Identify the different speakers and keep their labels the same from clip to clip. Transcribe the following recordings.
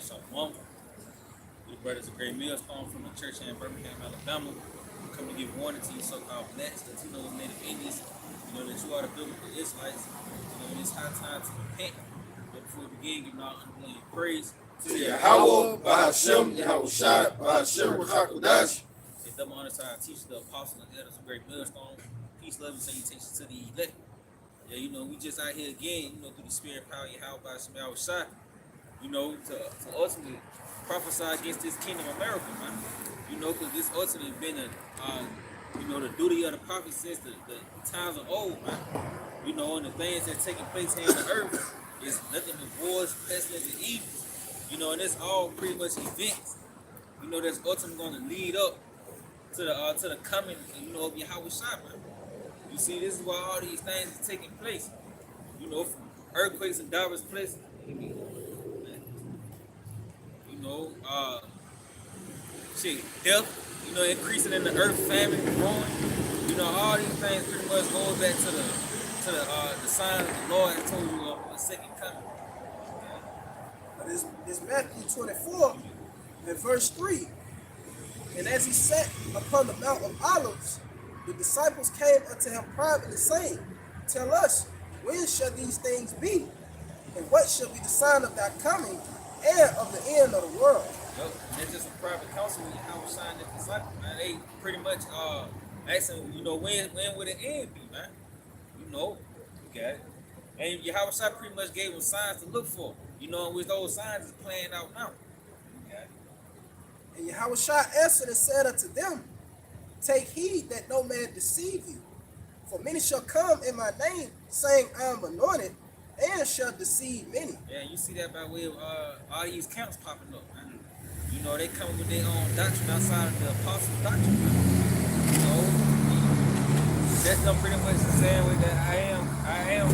Speaker 1: Shalom. These brothers of Great Millstone from the church in Birmingham, Alabama. We come to give warning to you so-called blacks that you know Native Indians, you know that you are the biblical Israelites. You know, it's high time to repent. But before we begin, give all unbelieving praise
Speaker 2: to Yahweh, Bahashem, Yahweh Shai, Bahashem, Rachakodash.
Speaker 1: It's double honor to our teachers, the apostles, and elders of Great Millstone. Peace, love, and salutations to the elect. Yeah, you know, we just out here again, you know, through the spirit power of Yahweh, Bahashem, Yahweh Shai. You know, to ultimately prophesy against this kingdom of America, man. You know, because this ultimately been you know, the duty of the prophet since the times of old, man. You know, and the things that's taking place here on the earth is nothing but wars, pestilence, and evils. You know, and it's all pretty much events, you know, that's ultimately going to lead up to the coming, you know, of Yahweh Shai, man. You see, this is why all these things are taking place. You know, from earthquakes in diverse places. You know, death, you know, increasing in the earth, famine, growing, you know, all these things pretty much goes back to the sign of the Lord that told you of the second coming.
Speaker 3: But it's Matthew 24 and verse 3. And as he sat upon the Mount of Olives, the disciples came unto him privately, saying, Tell us, when shall these things be? And what shall be the sign of thy coming and of the end of the world?
Speaker 1: Yep, that's just a private council with Yahweh Shai and the disciples, man. They pretty much asking, you know, when would the end be, man? You know, you got it. And Yahweh Shai pretty much gave them signs to look for, you know, and with those signs is playing out now. You got it.
Speaker 3: And Yahweh Shai answered and said unto them, Take heed that no man deceive you. For many shall come in my name, saying, I am anointed, and shall deceive many.
Speaker 1: Yeah, you see that by way of all these camps popping up, man. You know, they come with their own doctrine outside of the apostles' doctrine, man. You know, that's them pretty much saying with that I am,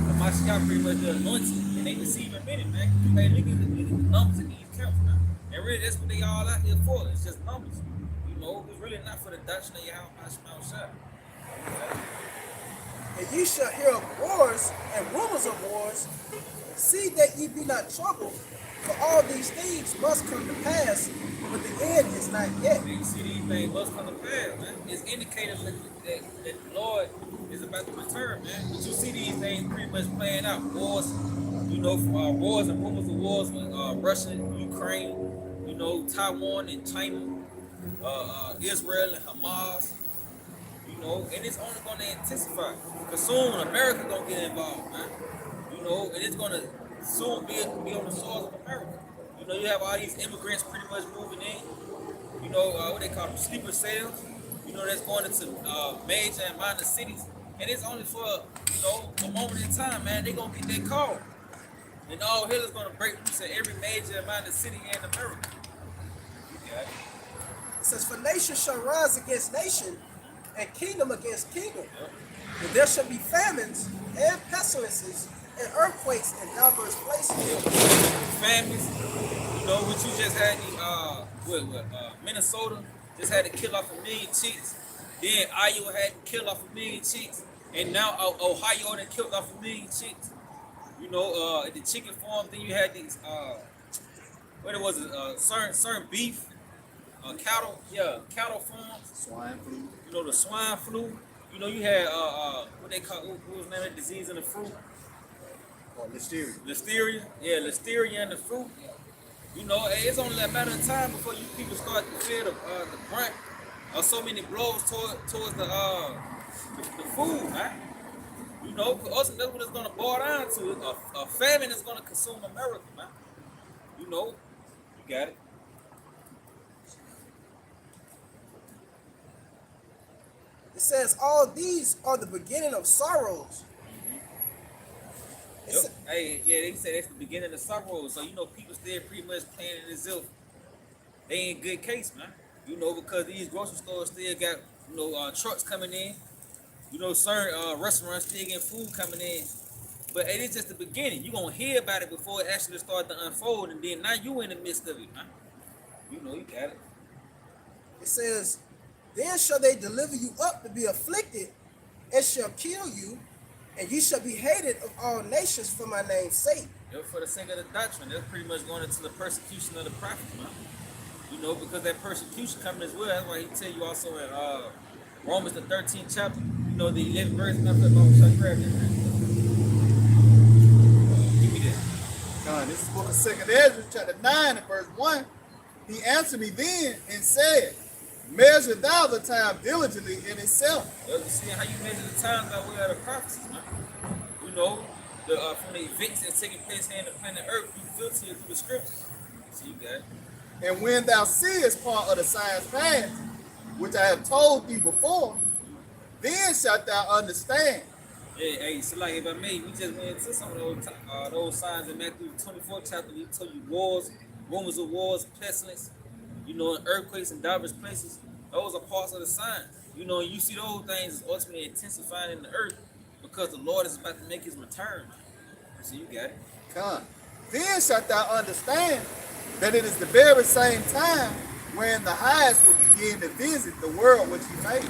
Speaker 1: the Mashiach pretty much the anointed, and they deceiving many, man. Hey, look at the numbers in these camps, man. And really, that's what they all out here for. It's just numbers. You know, it's really not for the doctrine of Yahweh Shai.
Speaker 3: And ye shall hear of wars and rumors of wars. See that ye be not troubled, for all these things must come to pass, but the end is not yet.
Speaker 1: You see, these things must come to pass, man. It's indicators that the Lord is about to return, man. But you see these things pretty much playing out. Wars, you know, wars and rumors of wars with Russia and Ukraine, you know, Taiwan and China, Israel and Hamas. You know, and it's only going to intensify. Because soon America going to get involved, man. You know, and it's going to soon be on the soil of America. You know, you have all these immigrants pretty much moving in. You know, what they call them, sleeper cells. You know, that's going into major and minor cities. And it's only for, you know, a moment in time, man. They're going to get that call. And all hell is going to break loose in every major and minor city in America. Yeah.
Speaker 3: It says, For nation shall rise against nation, and kingdom against kingdom.
Speaker 1: Yep.
Speaker 3: And there shall be famines and pestilences and earthquakes in diverse places.
Speaker 1: Yep. Famines. You know what you just had Minnesota just had to kill off 1 million chicks. Then Iowa had to kill off 1 million chicks. And now Ohio had killed off 1 million chicks. You know, at the chicken farm, then you had these certain beef. Cattle farms.
Speaker 2: Swine flu.
Speaker 1: You know, the swine flu. You know, you had what they call, what was the name of that disease in the fruit?
Speaker 2: Listeria.
Speaker 1: Listeria. Yeah, listeria in the fruit. You know, it's only a matter of time before you people start to feel the brunt of so many blows towards the food, man. You know, because that's what it's gonna boil down to. A famine is gonna consume America, man. You know, you got it.
Speaker 3: It says, All these are the beginning of sorrows. It's
Speaker 1: Yep. Hey, yeah, they said that's the beginning of sorrow. So, people still pretty much playing it as if they in good case, man. Because these grocery stores still got, trucks coming in. Certain restaurants still getting food coming in. But it is just the beginning. You're going to hear about it before it actually starts to unfold. And then now you in the midst of it, man. You got it.
Speaker 3: it says, then shall they deliver you up to be afflicted, and shall kill you, and you shall be hated of all nations for my name's sake.
Speaker 1: For the sake of the doctrine, that's pretty much going into the persecution of the prophets, man. Because that persecution coming as well. That's why he tell you also in Romans the 13th chapter, the 11th verse. Grab this, man. Give me that.
Speaker 2: This is book of 2nd Ezra, chapter 9 and verse 1. He answered me then and said, measure thou the time diligently in itself.
Speaker 1: You see how you measure the times by way of the prophecies, man. From the events that's taking place here in the planet Earth, you filter it through the scriptures. So you got it.
Speaker 2: And when thou seest part of the signs past, which I have told thee before, then shalt thou understand.
Speaker 1: Hey, so like if I may, we just went into some of those signs in Matthew 24 chapter. We told you wars, rumors of wars, pestilence, and earthquakes in diverse places. Those are parts of the sign. And you see those things ultimately intensifying in the earth because the Lord is about to make his return. So you got it.
Speaker 2: Come. Then shalt thou understand that it is the very same time when the highest will begin to visit the world which he made.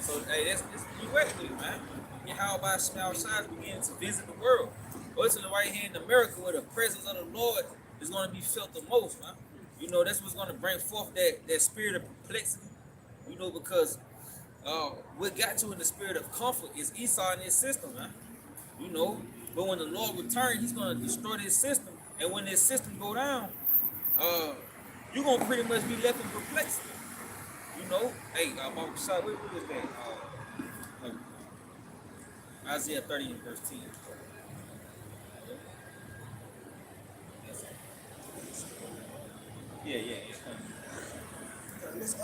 Speaker 1: So hey, that's directly, man. And how about small size beginning to visit the world? Ultimately, right here in America, where the presence of the Lord is going to be felt the most, man. That's what's going to bring forth that spirit of perplexity. Because what got you in the spirit of comfort is Esau and his system, man. But when the Lord returns, he's going to destroy this system. And when this system go down, you're going to pretty much be left in perplexity. Hey, Mama Shah, what is that? Isaiah 30 and verse 10. Yeah.
Speaker 3: This,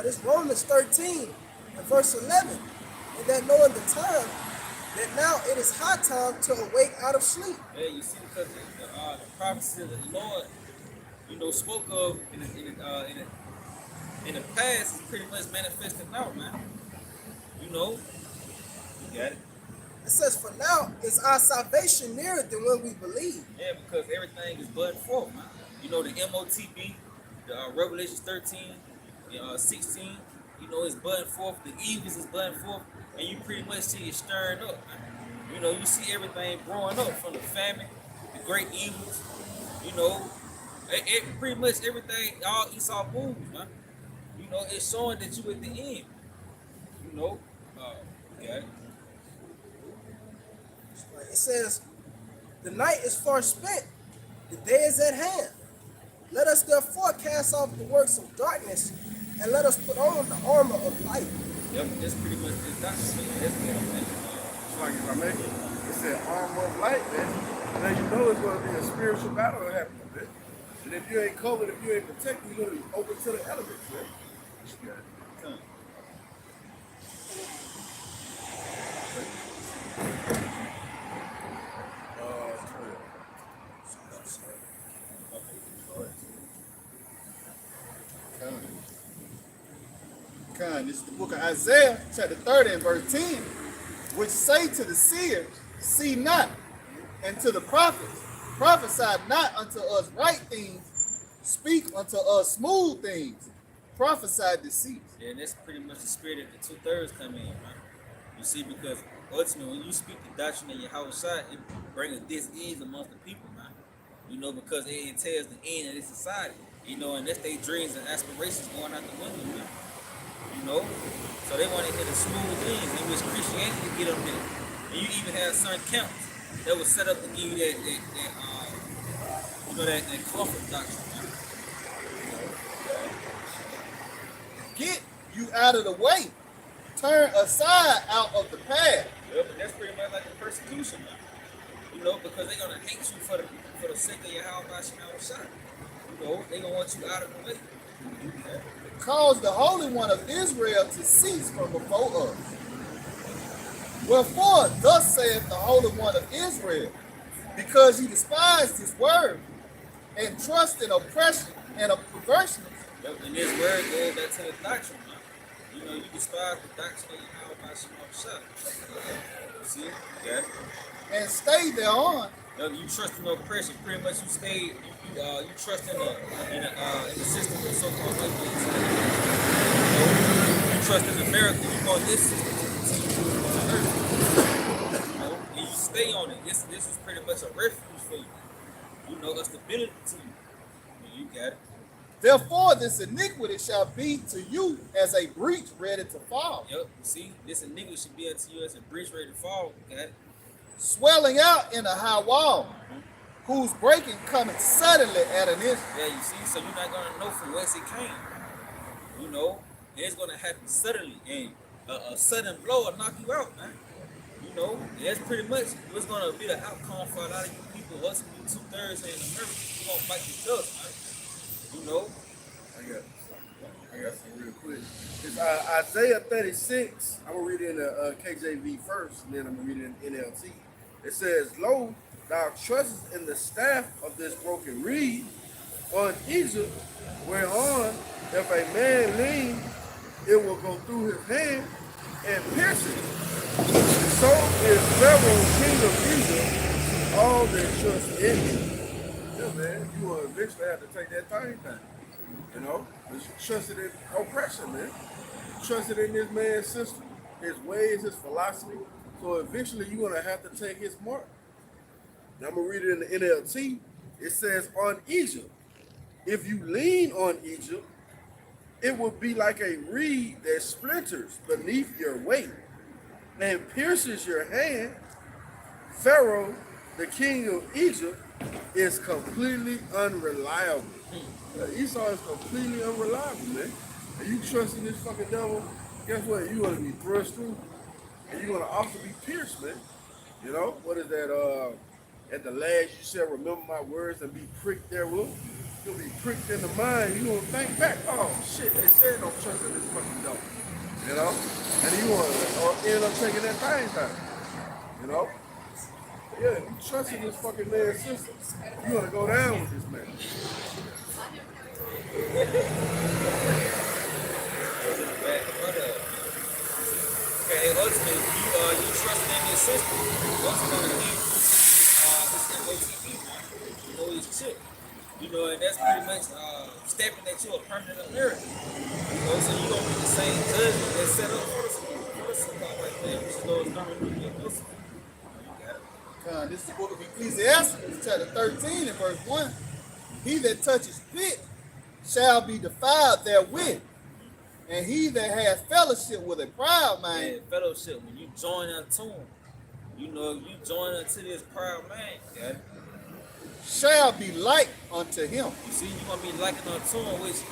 Speaker 3: this Romans 13 and verse 11, and that knowing the time, that now it is high time to awake out of sleep.
Speaker 1: Yeah, you see, because the prophecy that the Lord, spoke of in the past is pretty much manifested now, man. You got it.
Speaker 3: It says, for now is our salvation nearer than when we believe.
Speaker 1: Yeah, because everything is budding forth, man. The MOTB, the Revelations 13, 16, it's budding forth. The evils is budding forth, and you pretty much see it stirring up, man. You see everything growing up from the famine, the great evils. Pretty much everything, all Esau moves, man. It's showing that you at the end. Got it.
Speaker 3: It says, the night is far spent, the day is at hand. Let us therefore cast off the works of darkness, and let us put on the armor of light.
Speaker 1: Yep, that's pretty much the doctrine. That's
Speaker 4: Like if I make it, it said armor of light, man. Now you know it's going to be a spiritual battle happening, man. And if you ain't covered, if you ain't protected, you're going to be open to the elements, man. Yeah.
Speaker 1: Come.
Speaker 2: This is the book of Isaiah, chapter 30 and verse 10, which say to the seers, see not, and to the prophets, prophesy not unto us right things, speak unto us smooth things, prophesy deceits.
Speaker 1: Yeah, and that's pretty much the spirit that the 2/3 come in, man. You see, because ultimately, when you speak the doctrine in your house shot, it brings dis-ease amongst the people, man. Because it entails the end of this society. And that's their dreams and aspirations going out the window, man. So they want to hit the smooth things in which Christianity get them there. And you even have certain camps that was set up to give you that comfort doctrine.
Speaker 2: Get you out of the way. Turn aside out of the path.
Speaker 1: Yep, and that's pretty much like the persecution, man. Because they're gonna hate you for the sake of your house by shot. They're gonna want you out of the way.
Speaker 2: caused the Holy One of Israel to cease from before us. Wherefore, thus saith the Holy One of Israel, because ye despised his word, and trust in oppression and of perverseness,
Speaker 1: And this word goes back to the doctrine, man. You know, you despise the doctrine of Yahweh by Shemam Shah. See? Okay.
Speaker 2: and stay thereon,
Speaker 1: You trust in oppression. Pretty much you stay, you trust in the system of so-called weapons. You trust in America. You want this system to continue to earth. You know, and you stay on it. This is pretty much a refuge for you. You know, a stability to you. And you got it.
Speaker 2: therefore this iniquity shall be to you as a breach ready to fall,
Speaker 1: Yep. See, this iniquity should be unto you as a breach ready to fall. Okay.
Speaker 2: swelling out in a high wall, whose breaking cometh suddenly at an instant.
Speaker 1: Yeah, you see, so you're not gonna know from whence it came. You know, it's gonna happen suddenly, and a sudden blow will knock you out, man. You know, that's pretty much what's gonna be the outcome for a lot of you people. Us, you 2/3 in America, we gonna fight the dust, man. You know,
Speaker 4: I got some real quick. It's Isaiah 36. I'm going to read it in the KJV first, and then I'm going to read it in NLT. It says, Lo, thou trustest in the staff of this broken reed on Egypt, whereon if a man lean, it will go through his hand and pierce it. So is Pharaoh, king of Egypt, all that trust in him. Yeah, man, you will eventually have to take that thing down. You know, you trusted in oppression, man. You trusted in this man's system, his ways, his philosophy. So eventually you're going to have to take his mark. Now I'm going to read it in the NLT. It says, on Egypt, if you lean on Egypt, it will be like a reed that splinters beneath your weight and pierces your hand. Pharaoh, the king of Egypt, is completely unreliable. Esau is completely unreliable, man. And you trust in this fucking devil, guess what? You're going to be thrust through, and you're going to also be pierced, man. You know, what is that? At the last you shall remember my words and be pricked therewith. You'll be pricked in the mind. You're going to think back, oh shit, they said don't trust in this fucking devil. You know? And you want to end up taking that thing down. You know? Yeah, you trust in this fucking man's system. You're going to go down with this man.
Speaker 1: okay, ultimately, you trust in this system. Ultimately, this MOTP, you know, his chip. You know, and that's pretty much stepping at you a permanent American. You know, so you don't get the same judgment that's set up for the so-called white man, which is those Birmingham.
Speaker 2: This is the book of Ecclesiastes, chapter 13 and verse 1. He that touches pit shall be defiled therewith, and he that has fellowship with a proud man.
Speaker 1: And fellowship, when you join unto him, you know, if you join unto this proud man, okay?
Speaker 2: Shall be like unto him.
Speaker 1: You see, you're going to be likened unto him, which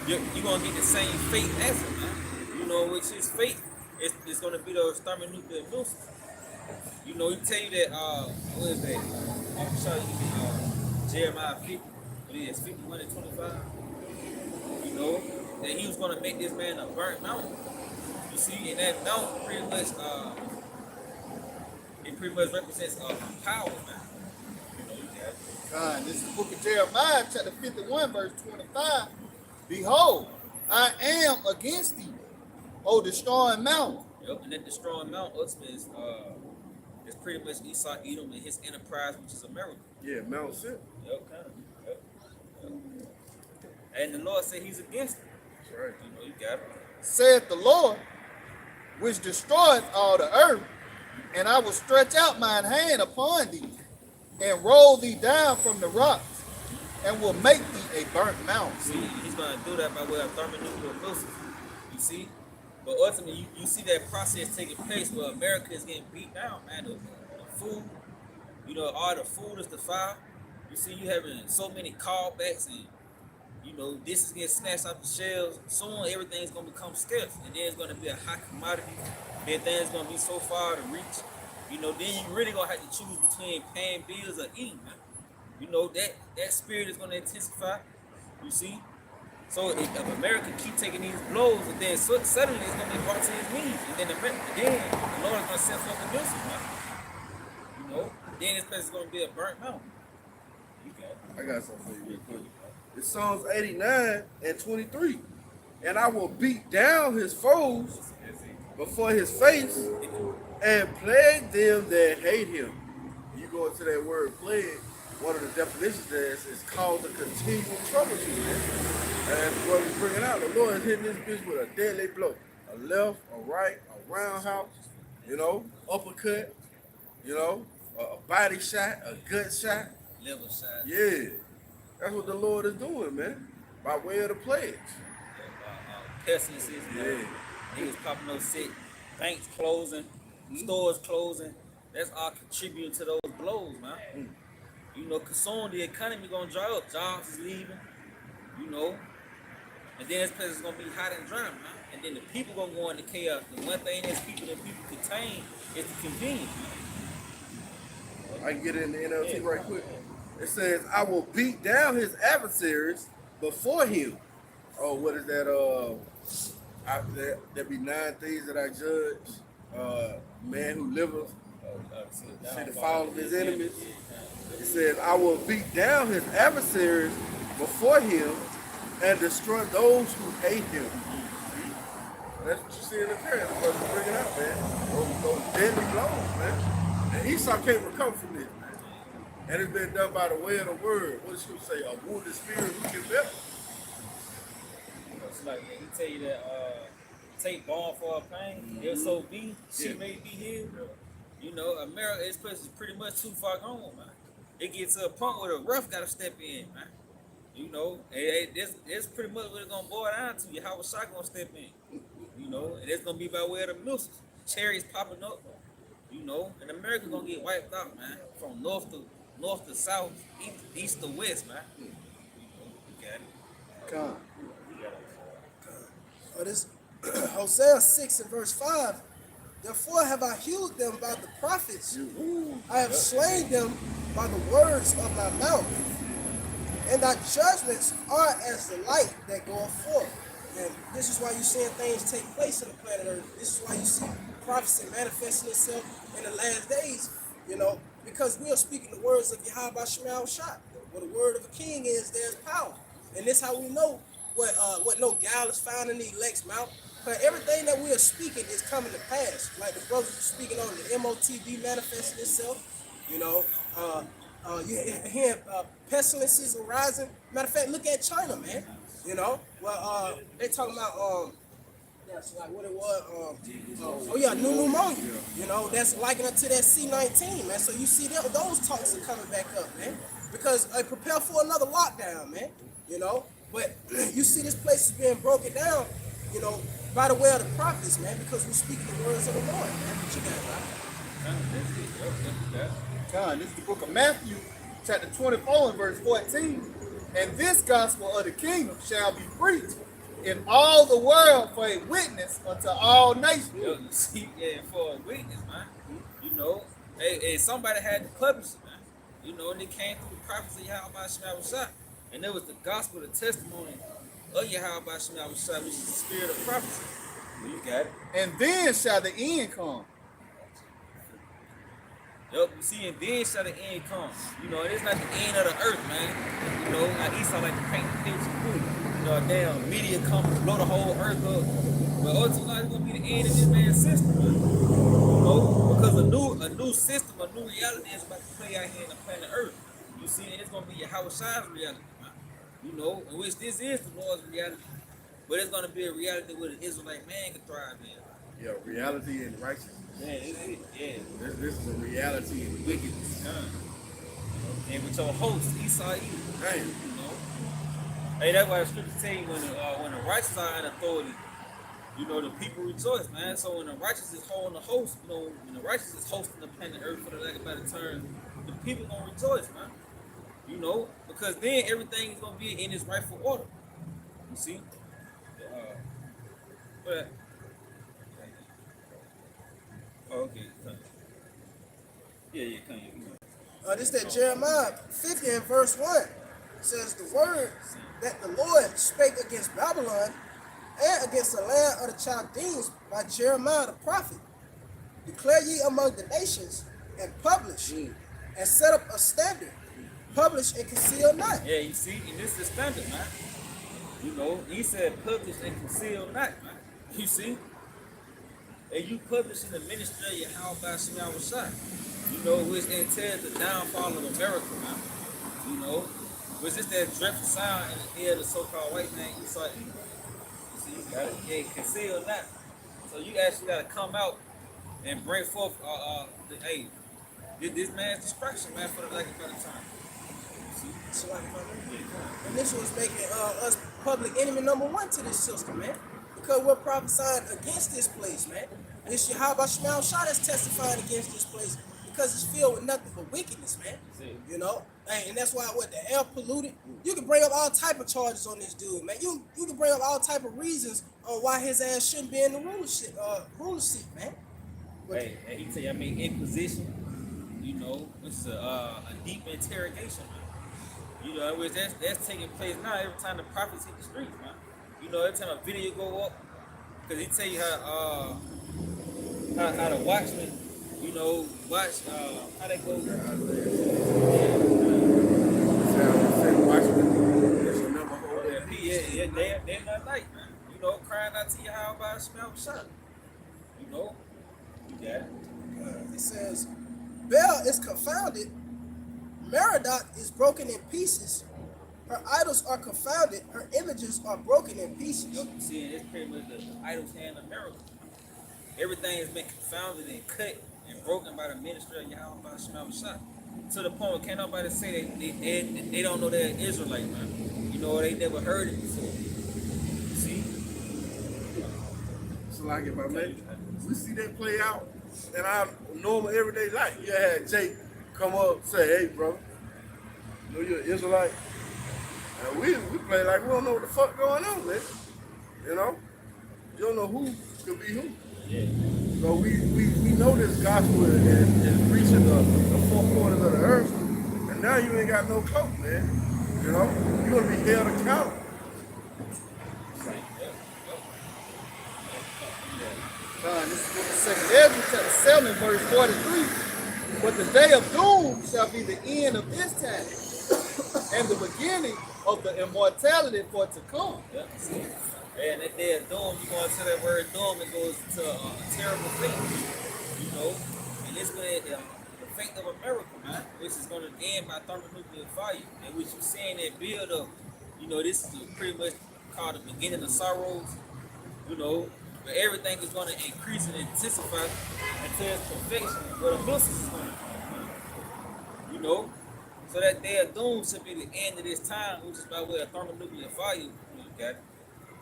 Speaker 1: you're going to get the same fate as him, man. You know, which his fate is going to be those thermonuclear missiles. You know, he tell you that, what is that? I'm sure you can Jeremiah 50, but it's 51 and 25. You know, that he was going to make this man a burnt mountain. You see, and that mountain pretty much, it pretty much represents power, man. You know, you got it.
Speaker 2: This is the book of Jeremiah, chapter 51, verse 25. Behold, I am against thee, O destroying mountain.
Speaker 1: Yep, and that destroying mountain ultimately is pretty much Esau Edom and his enterprise, which is America.
Speaker 4: Yeah, Mount Sip.
Speaker 1: Yep, kind of. Yep. And the Lord said he's against it.
Speaker 4: That's right.
Speaker 1: You know, you got it.
Speaker 2: Saith the Lord, which destroyeth all the earth, and I will stretch out mine hand upon thee, and roll thee down from the rocks, and will make thee a burnt mountain.
Speaker 1: See, he's going to do that by way of thermonuclear missiles. You see? But ultimately, you see that process taking place where America is getting beat down, man. The food, you know, all the food is defiled. You see, you having so many callbacks, and you know, this is getting snatched off the shelves. Soon, everything's gonna become scarce, and then it's gonna be a hot commodity. Then things gonna be so far to reach. You know, then you really gonna have to choose between paying bills or eating, man. You know, that spirit is gonna intensify. You see. So if America keep taking these blows, and then suddenly it's gonna be brought to his knees, and then the Lord is gonna send forth the missiles, man. You know, then this place is gonna be a burnt mountain. You got it.
Speaker 4: I got something for you real quick. It's Psalms 89 and 23. And I will beat down his foes before his face and plague them that hate him. You go into that word plague, one of the definitions there is called the continual troubleshooter. And that's what we're bringing out. The Lord is hitting this bitch with a deadly blow. A left, a right, a roundhouse, uppercut, a body shot, a gut shot.
Speaker 1: Level shot.
Speaker 4: Yeah. That's what the Lord is doing, man. By way of the plagues.
Speaker 1: Pestilences,
Speaker 4: Yeah.
Speaker 1: niggas popping up sick, banks closing, stores closing. That's all contributing to those blows, man. Cause soon the economy gonna dry up, jobs is leaving, and then this place is gonna be hot and dry, man. And then the people gonna go into chaos. The one thing that people contain is the convenience, man.
Speaker 4: I can get it in the NLT right quick. It says, I will beat down his adversaries before him. Oh, what is that? There be 9 things that I judge. Man who liveth, see the fall of his enemies. It says, I will beat down his adversaries before him and destroy those who hate him. That's what you see in the prayer. That's what we're bringing out, man. Those deadly blows, man. And Esau can't recover from this, man. And it's been done by the way of the word. What does Scripture say? A wounded spirit who can bear?
Speaker 1: It's like he tell you that take balm for her pain. If so be, she may be healed. America, this place is pretty much too far gone, man. It gets to a point where the rough gotta step in, man. It's pretty much what it's gonna boil down to. How a shot gonna step in, and it's gonna be by way of the missiles. Chariots popping up, and America's gonna get wiped out, man. From north to south, east to west, man. You got it.
Speaker 2: Come.
Speaker 3: This Hosea 6 and verse 5. Therefore have I healed them by the prophets. I have slain them by the words of my mouth. And thy judgments are as the light that goeth forth. And this is why you're seeing things take place on the planet Earth. This is why you see prophecy manifesting itself in the last days, because we are speaking the words of Yahweh Shema Shah. Where the word of a king is, there's power. And this is how we know what no guile is found in the elect's mouth. But everything that we are speaking is coming to pass. Like the brothers are speaking on the MOTB manifesting itself. You hear pestilences arising. Matter of fact, look at China, man. They talking about that's like what it was. New pneumonia. That's likened to that C-19, man. So you see that those talks are coming back up, man. Because prepare for another lockdown, man. But you see this place is being broken down, by the way of the prophets, man, because we're speaking the words of the Lord, man. What you got, right?
Speaker 2: God, this is the book of Matthew, chapter 24 and verse 14. And this gospel of the kingdom shall be preached in all the world for a witness unto all nations.
Speaker 1: For a witness, man. Hey, somebody had to publish it, man. And they came through the prophecy of Yahweh Shema Shah. And there was the gospel, the testimony of Yahweh Shema Shah, which is the spirit of prophecy. You got it.
Speaker 2: And then shall the end come.
Speaker 1: You see, and then shall the end come. It's not the end of the earth, man. Like Esau like to paint the picture. Damn, media come to blow the whole earth up. But ultimately, it's gonna be the end of this man's system, man. Because a new system, a new reality is about to play out here in the planet Earth. You see, it's gonna be Yahweh Shai's reality, man. In which this is the Lord's reality. But it's gonna be a reality where the Israelite man can thrive in.
Speaker 4: Yeah, reality and righteousness.
Speaker 1: Yeah, yeah.
Speaker 4: This is a reality and wickedness.
Speaker 1: And with your host, Esau,
Speaker 4: Damn.
Speaker 1: Hey, that's why the scripture tell you when the righteous are in authority, the people rejoice, man. So when the righteous is holding the host, when the righteous is hosting the planet Earth, for the lack of a better term, the people gonna rejoice, man. Because then everything is gonna be in its rightful order. You see? But okay. Yeah, come here.
Speaker 3: This is that Jeremiah 50 and verse 1. It says the word that the Lord spake against Babylon and against the land of the Chaldeans by Jeremiah the prophet. Declare ye among the nations and publish and set up a standard. Publish and conceal not.
Speaker 1: Yeah, you see, and this is the standard, man. You know, he said publish and conceal not, man. You see? And you publish in the ministry of Yahweh Shema Shai. You know, which entails the downfall of America, man. You know, was this that dreadful sound in the ear of the so-called white man? You saw it. You see, you got it. Yeah, conceal not. So you actually got to come out and bring forth, hey, this man's destruction, man, for the lack of better time.
Speaker 3: So like, and this was making us public enemy number one to this system, man. Because we're prophesying against this place, man. It's Yahweh Shema Shah that's testifying against this place because it's filled with nothing but wickedness, man. You know? And that's why what the air polluted. You can bring up all type of charges on this dude, man. You can bring up all type of reasons on why his ass shouldn't be in the ruler seat, man.
Speaker 1: Hey, and he tell you, I mean, inquisition, you know, which is a deep interrogation, man. You know, which that's taking place now every time the prophets hit the streets, man. You know, every time a video go up, because he tell you how the watchmen, you know, watch how they go. Yeah, they're not night, man. You know, crying out to you how about smell shot. You know, you got it.
Speaker 3: It says, Baal is confounded, Merodach is broken in pieces. Her idols are confounded, her images are broken in pieces.
Speaker 1: You see, it's pretty much the idols hand of America. Everything has been confounded and cut and broken by the ministry of Yahweh Shema Shah. To the point where can't nobody say they don't know they're an Israelite, man. You know, they never heard it before. You see?
Speaker 4: So like if I make, we see that play out in our normal everyday life. You had Jake come up say, hey bro, you know you're an Israelite? And we play like we don't know what the fuck going on, man. You know? You don't know who could be who.
Speaker 1: Yeah.
Speaker 4: So we know this gospel is reaching the four corners of the earth, and now you ain't got no cloak, man. You know? You're gonna be held accountable.
Speaker 2: This is the second Ezra chapter 7, verse 43. But the day of doom shall be the end of this time, and the beginning of the immortality for to come.
Speaker 1: Yep. And that day of doom, you going to that word doom, it goes to a terrible fate. You know, and it's going to the fate of America, man, which is going to end by thermonuclear fire. And which you seeing that build up, you know, this is pretty much called the beginning of sorrows. You know, where everything is going to increase and intensify until it's perfection, where the missiles is going to come. You know, so that day of doom should be the end of this time, which is by way of thermonuclear fire. You got it.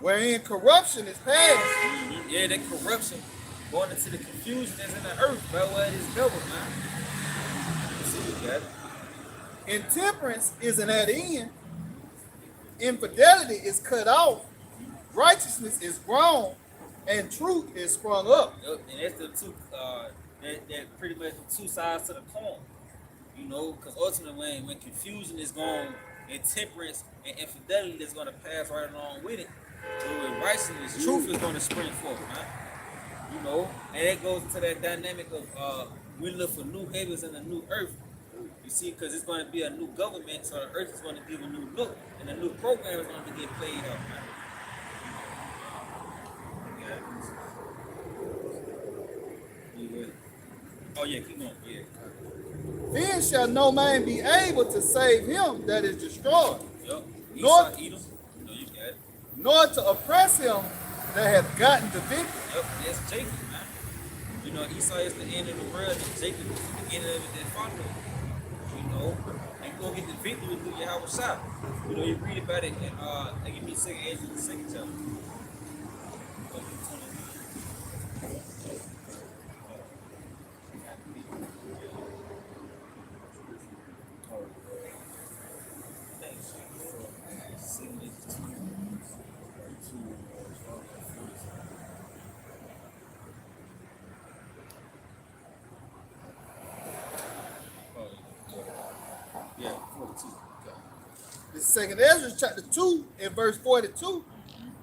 Speaker 2: Wherein corruption is past,
Speaker 1: Mm-hmm. Yeah, that corruption going into the confusion that's in the earth by way of this devil, man. You see what you got it.
Speaker 2: intemperance isn't at end, infidelity is cut off, righteousness is grown, and truth is sprung up.
Speaker 1: Yep, and that's the two, that pretty much the two sides to the coin. You know, because ultimately when confusion is gone, intemperance and infidelity is going to pass right along with it. So with righteousness, truth is going to spring forth, man. You know, and it goes into that dynamic of we look for new heavens and a new earth. You see, because it's going to be a new government, so the earth is going to give a new look, and a new program is going to get played out, man. Oh yeah, keep going. Yeah.
Speaker 2: Then shall no man be able to save him that is destroyed,
Speaker 1: Yep.
Speaker 2: Nor-
Speaker 1: Esau, Edom. No, you got it.
Speaker 2: nor to oppress him that hath gotten the victory.
Speaker 1: Yep. That's Jacob, man. You know, Esau is the end of the world, and Jacob is the beginning of it that followed. You know, and you gonna get the victory through Yahweh Shah. You know, you read about it in give me second Ezra, the second chapter.
Speaker 2: The Second Ezra chapter 2 and verse 42.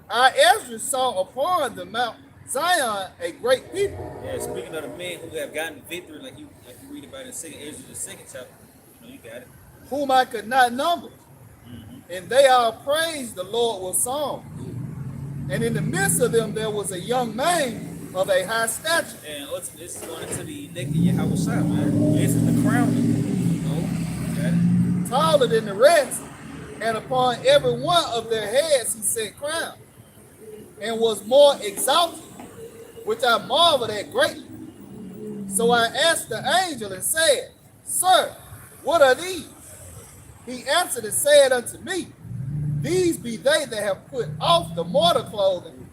Speaker 2: Our Ezra saw upon the Mount Zion a great people,
Speaker 1: Yeah, speaking of the men who have gotten victory, like you read about in Second Ezra, the second chapter. You got it.
Speaker 2: whom I could not number. And they all praised the Lord with songs. And in the midst of them there was a young man of a high stature,
Speaker 1: And ultimately, this is going into the elect of Yahweh Shah, man. This is the crown. You got it.
Speaker 2: taller than the rest, and upon every one of their heads he set crown, and was more exalted, which I marveled at greatly. So I asked the angel and said, Sir, what are these? He answered and said unto me, These be they that have put off the mortal clothing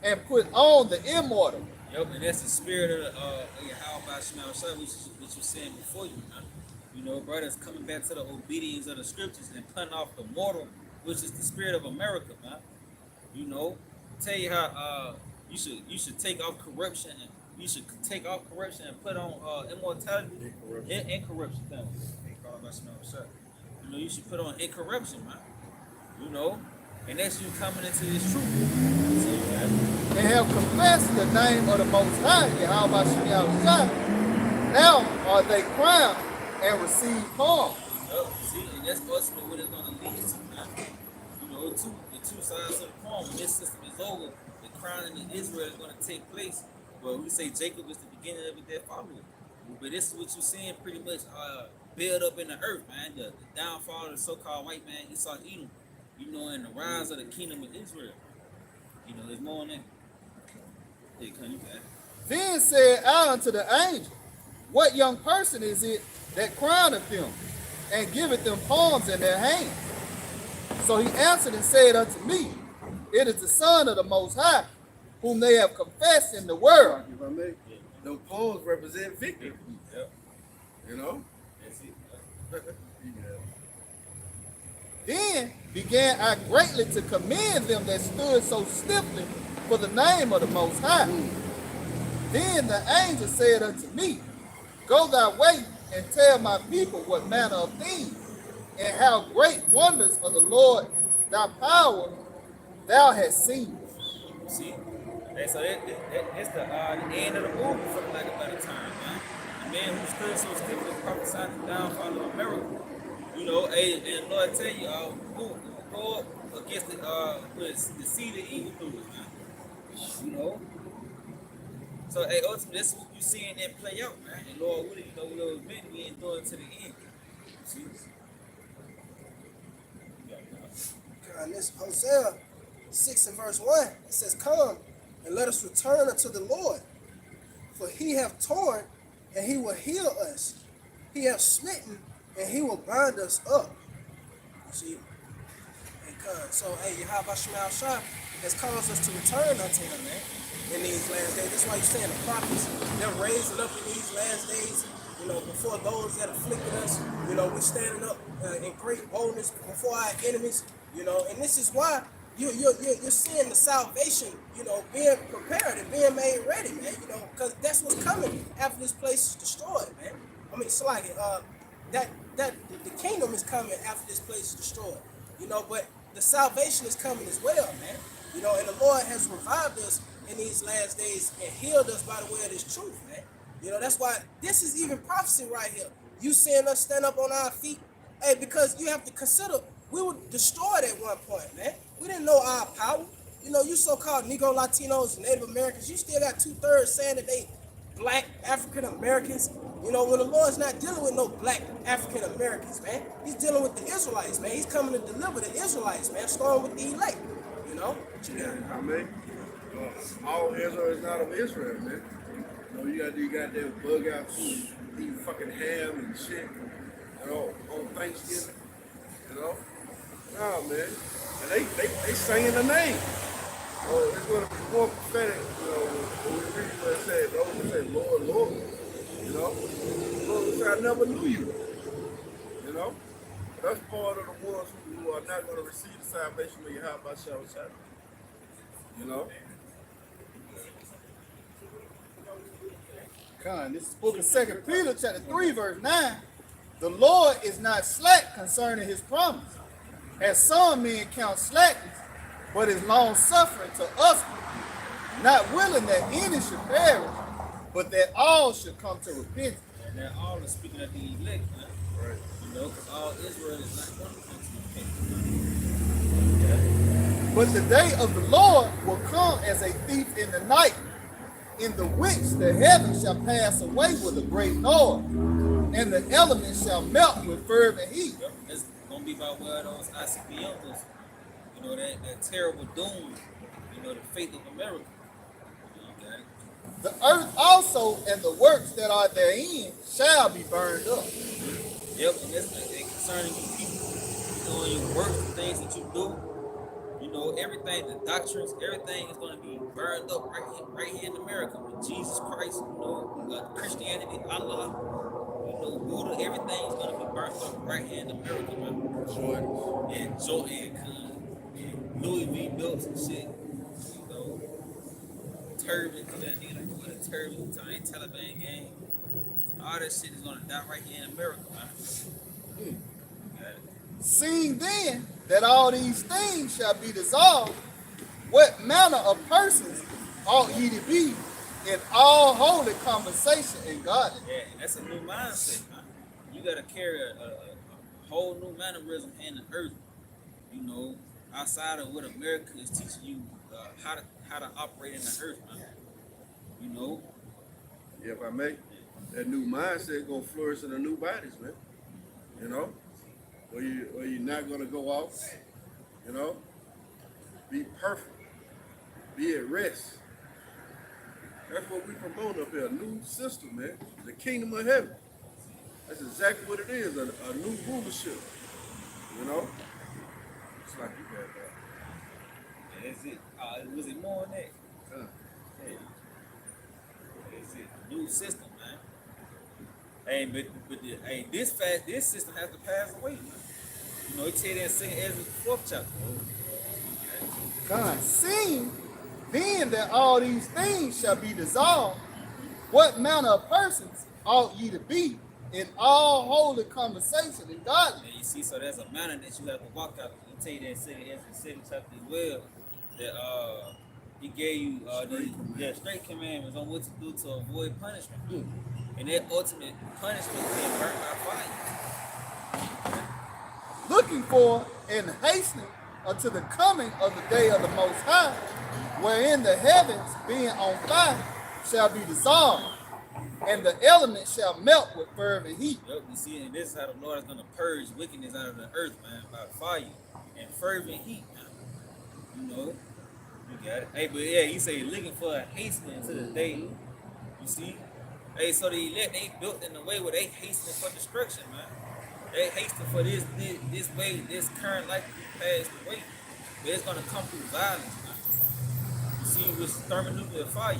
Speaker 2: and put on the immortal.
Speaker 1: Yep, and that's the spirit of Yahweh Shah, which you saying before you, man. You know, brothers coming back to the obedience of the scriptures and putting off the mortal, which is the spirit of America, man. You know, tell you how you should take off corruption and you should take off corruption and put on immortality and corruption things. You know, you should put on incorruption, man. You know, and that's you coming into this truth. So,
Speaker 2: And have confessed the name of the Most High, Yahweh Shah. Now are they crowned and receive palms.
Speaker 1: Yep, see, and that's ultimately what it's going to lead to, man. You know, the two sides of the coin. When this system is over, the crowning of Israel is going to take place. Well, we say Jacob is the beginning of it that followed. But this is what you're seeing pretty much build up in the earth, man. The downfall of the so-called white man, Esau Edom. You know, and the rise of the kingdom of Israel. You know, there's more on that. Hey, come you back.
Speaker 2: Then said I unto the angel, What young person is it that crowneth them, and giveth them palms in their hands? So he answered and said unto me, It is the Son of the Most High, whom they have confessed in the world.
Speaker 4: If I may, those palms represent victory.
Speaker 1: Yep.
Speaker 4: You know?
Speaker 1: That's it.
Speaker 4: Yeah.
Speaker 2: Then began I greatly to commend them that stood so stiffly for the name of the Most High. Then the angel said unto me, Go thy way and tell my people what manner of things and how great wonders of the Lord thy power thou hast seen.
Speaker 1: See? And so that's the end of the movie for the lack of better time, man. The man who stood so stiffly prophesied the downfall of America. You know, and Lord tell you, who go up against the seed of evildoers, man. You know? So, hey, ultimately, that's what you seeing that play out, man. And Lord, what do you know what it was meant? We endure to the end. See?
Speaker 3: And this Hosea 6 and verse 1, it says, Come and let us return unto the Lord, for he hath torn and he will heal us. He hath smitten and he will bind us up. See? And so, hey, Yahweh Shah has caused us to return unto him, man, in these last days. That's why you're saying the prophets, they're raising up in these last days, you know, before those that afflicted us. You know, we're standing up in great boldness before our enemies, you know, and this is why you're seeing the salvation, you know, being prepared and being made ready, man, you know, because that's what's coming after this place is destroyed, man. I mean, it's like the kingdom is coming after this place is destroyed, you know, but the salvation is coming as well, man. You know, and the Lord has revived us in these last days and healed us by the way of this truth, man. You know, that's why this is even prophecy right here. You seeing us stand up on our feet, hey, because you have to consider we were destroyed at one point, man. We didn't know our power. You know, you so-called Negro Latinos and Native Americans, you still got 2/3 saying that they black African Americans. You know, when the Lord's not dealing with no black African Americans, man. He's dealing with the Israelites, man. He's coming to deliver the Israelites, man, starting with the elect, you know?
Speaker 4: Yeah, I mean, all Israel is not of Israel, man. You know, you got these goddamn bug out food, eat fucking ham and shit, you know, on Thanksgiving, you know? Nah, man. And they singing the name. Oh, it's going to be more prophetic, you know, when we read what it says. Those who say, Lord, Lord, you know? Lord will say, I never knew you, you know? That's part of the ones who are not going to receive the salvation of Yahweh Shah. You know?
Speaker 2: This is the book of 2 Peter chapter 3 verse 9. The Lord is not slack concerning his promise, As some men count slackness, but is long suffering to us, not willing that any should perish, but that all should come to repentance.
Speaker 1: And they're all are speaking of the elect, man.
Speaker 4: Right.
Speaker 1: You know, because all Israel is not going to come to repentance.
Speaker 2: But the day of the Lord will come as a thief in the night, in the which the heavens shall pass away with a great noise, and the elements shall melt with fervent heat.
Speaker 1: Yep. It's going to be about where those ICBMs, you know, that terrible doom, you know, the fate of America. Okay.
Speaker 2: The earth also and the works that are therein shall be burned up.
Speaker 1: Yep, and that's concerning you people, you know, your works, the things that you do, you know, everything, the doctrines, everything is going to be burned up right here in America with Jesus Christ, you know, Christianity, Allah, you know, Buddha, everything is going to be burnt up right here in America, man.
Speaker 4: Jordan.
Speaker 1: And Jordan, and Louis V belts and shit, you know, turbans, that nigga like what a turban, Taliban gang. All that shit is gonna die right here in America, man. Got it.
Speaker 2: Seeing then that all these things shall be dissolved, what manner of persons ought ye to be in all holy conversation and godliness?
Speaker 1: Yeah, and that's a new mindset, man. You gotta carry a whole new mannerism in the earth, you know, outside of what America is teaching you how to operate in the earth, man. You know,
Speaker 4: Yeah, if I may, that new mindset gonna flourish in the new bodies, man. You know, where you're not gonna go off. You know, be perfect, be at rest. That's what we promote up here. A new system, man. The kingdom of heaven. That's exactly what it is. A new rulership. You know, it's like you got that.
Speaker 1: that's it. Was it more than that? Yeah. That's it. New system, man. Hey, but this system has to pass away, man. You know, it tell you that in 2 Ezra 4th chapter.
Speaker 2: God, seeing then that all these things shall be dissolved, what manner of persons ought ye to be in all holy conversation and godliness?
Speaker 1: Yeah, you see, so there's a manner that you have to walk out. He tell you that in 2 Ezra 7th chapter as well, that he gave you the straight commandments on what to do to avoid punishment. And that ultimate punishment is being burnt by fire.
Speaker 2: Looking for and hastening unto the coming of the day of the Most High, wherein the heavens, being on fire, shall be dissolved, and the elements shall melt with fervent heat.
Speaker 1: Yep, you see, and this is how the Lord is going to purge wickedness out of the earth, man, by fire and fervent heat, man. You know, you got it. Hey, but yeah, he say looking for a hastening to the day. You see? Hey, so the elect, they built in a way where they hastening for destruction, man. They hastening for this way, this current life to be passed away. But it's going to come through violence, man. You see, with thermonuclear fire.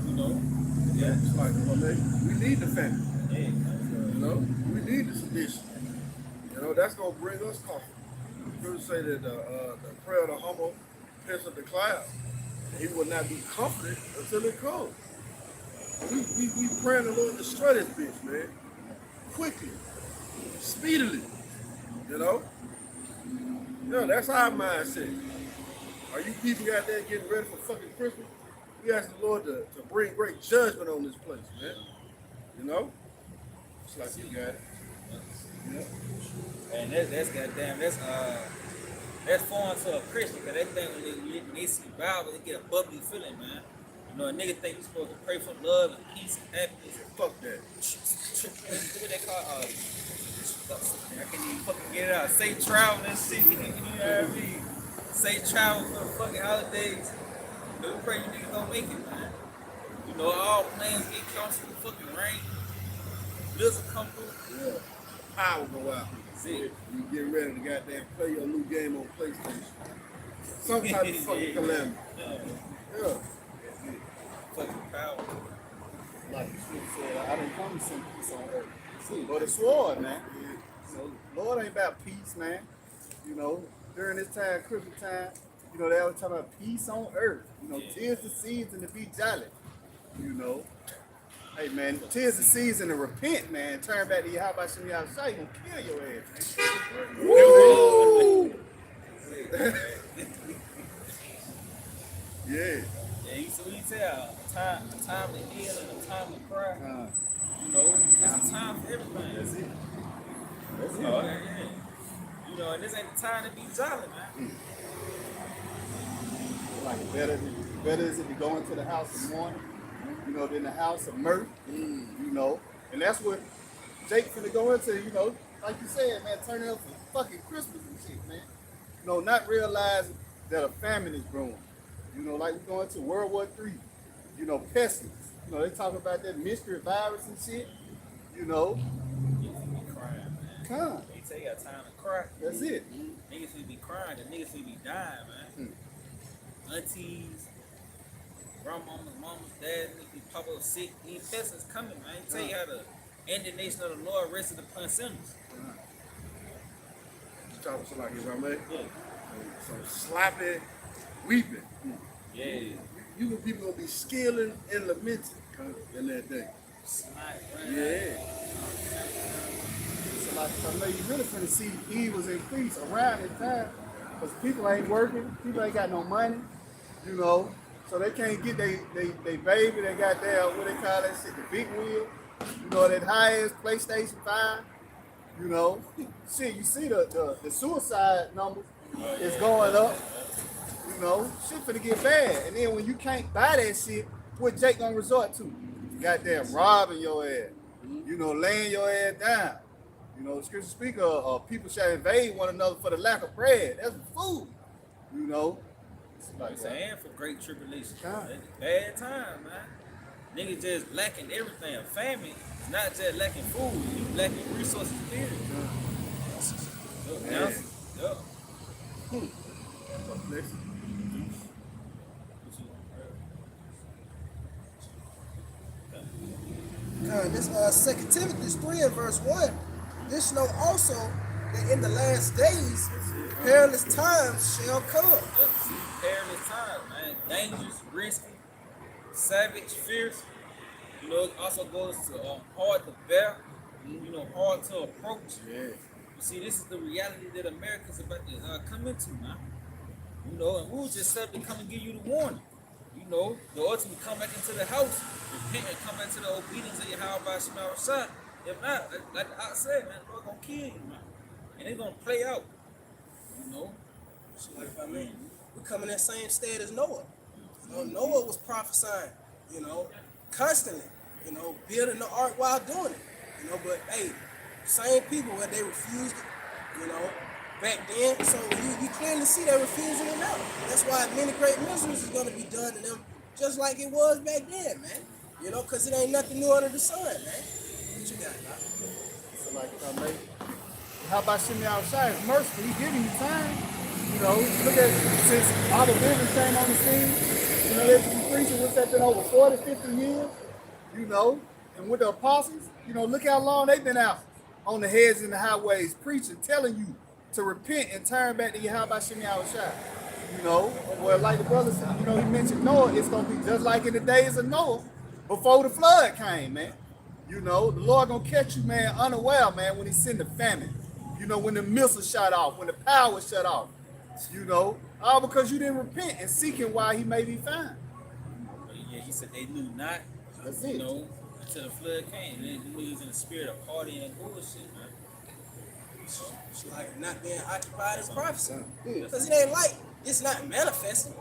Speaker 1: You know?
Speaker 4: Yeah, it's like, we need the family.
Speaker 1: Yeah.
Speaker 4: You know, we need the sedition. You know, that's gonna bring us comfort. People say that the prayer of the humble pierceth the cloud. He will not be comforted until it comes. We praying the Lord to destroy this bitch, man. Quickly, speedily. You know? Yeah, that's our mindset. Are you people out there getting ready for fucking Christmas? We ask the Lord to bring great judgment on this place, man. You know? It's like you got it.
Speaker 1: Yeah. And that's goddamn, that's foreign to a Christian, because that thing when they see the Bible, they get a bubbly feeling, man. You know, a nigga think you're supposed to pray for love and peace and happiness.
Speaker 4: Fuck that.
Speaker 1: What they call I can't even fucking get it out. Safe travel and shit. You know what I mean? Safe travel for the fucking holidays. You know, we pray you niggas don't make it, man. You know, all plans get canceled, fucking rain. Bills will come through.
Speaker 4: Yeah. Power go out.
Speaker 1: See it.
Speaker 4: You get ready to goddamn play your new game on PlayStation. Some type of fucking calamity. Yeah.
Speaker 1: Fucking power.
Speaker 2: Like the scripture said, I didn't come to send peace on earth. See, but it's sword, man. So Lord ain't about peace, man. You know, during this time, Christmas time, you know, they always talk about peace on earth. You know, tis the season to be jolly. You know. Hey man, tis the season to repent, man. Turn back to Yahweh Shem Yahweh, he gonna kill your ass. Woo!
Speaker 4: Yeah.
Speaker 1: Yeah, you see what you tell a time to heal and a time to cry. You know, it's a time for everything.
Speaker 2: That's it. That's it.
Speaker 1: Yeah. You know, and this ain't the time to be jolly, man.
Speaker 2: Like better is it to go into the house of mourning, you know, than the house of mirth, you know. And that's what Jake finna go into, you know, like you said, man, turning up for fucking Christmas and shit, man. You know, not realizing that a famine is brewing. You know, like we're going to World War III, you know, pestilence. You know, they talk about that mystery virus and shit, you know.
Speaker 1: Niggas be crying, man.
Speaker 2: Come.
Speaker 1: They tell you got time to cry.
Speaker 2: That's it.
Speaker 1: Niggas will be crying, the niggas will be dying, man. Aunties, grandmamas, mamas, dads, niggas be pop up sick. These pestilence coming, man. Tell you how the indignation of the Lord rested upon sinners.
Speaker 4: Talking to like, if I may,
Speaker 1: Yeah.
Speaker 4: some slapping, weeping.
Speaker 1: Yeah.
Speaker 4: You people gonna be skilling and lamenting in that day. Yeah.
Speaker 2: So like I know you really finna see evils increase around this time. Because people ain't working, people ain't got no money, you know. So they can't get they baby, they got their, what they call that shit, the big wheel. You know, that highest PlayStation 5. You know. Shit, you see the suicide numbers is going up. You know, shit finna get bad. And then when you can't buy that shit, what Jake gonna resort to? Goddamn robbing your ass. You know, laying your ass down. You know, scripture speak of people shall invade one another for the lack of bread. That's food. You know. It's like
Speaker 1: It's
Speaker 2: that.
Speaker 1: and for great tribulation.
Speaker 2: God.
Speaker 1: It's a bad time, man. Niggas just lacking everything. A famine is not just lacking food, you lacking resources, period.
Speaker 4: Yeah.
Speaker 1: Yeah.
Speaker 4: Next.
Speaker 3: This 2 Timothy 3 and verse 1. This know also that in the last days perilous times shall come.
Speaker 1: Perilous time, man. Dangerous, risky, savage, fierce. You know, it also goes to hard to bear. You know, hard to approach.
Speaker 4: Yeah.
Speaker 1: You see, this is the reality that America's about to come into, man. You know, and we was just set to come and give you the warning. You know, the ultimate come back into the house, repent and come back to the obedience of your how by Shema Rashad. If not, like I said, man, the Lord gonna kill you, man. And it's gonna play out. You know?
Speaker 3: So like I mean, we come in that same state as Noah. You know, Noah was prophesying, you know, constantly, you know, building the ark while doing it. You know, but hey, same people where they refused it, you know, back then. So you clearly see they refusing it now. That's why many great miseries is gonna be done to them just like it was back then, man. You know, cause it ain't nothing new under the sun, man. What you got, Doc?
Speaker 2: So like if I may, how about Shimmy outside? It's merciful. He giving you time. You know, look at since all the business came on the scene, you know, they've been preaching, what's that been over 40, 50 years? You know, and with the apostles, you know, look how long they've been out on the heads and the highways preaching, telling you to repent and turn back to Yahweh Shimmy outside. You know, well, like the brother said, you know, he mentioned Noah, it's gonna be just like in the days of Noah before the flood came, man. You know, the Lord gonna catch you, man, unaware, man, when he send the famine. You know, when the missiles shut off, when the power shut off. You know, all because you didn't repent and seeking why he may be found.
Speaker 1: But yeah, he said they knew not,
Speaker 2: That's
Speaker 1: you
Speaker 2: it.
Speaker 1: know, until the flood came. They knew he was in the spirit of partying and bullshit, man.
Speaker 3: It's like not being occupied in prophecy.
Speaker 2: Yeah.
Speaker 3: Because it ain't like it's not manifesting.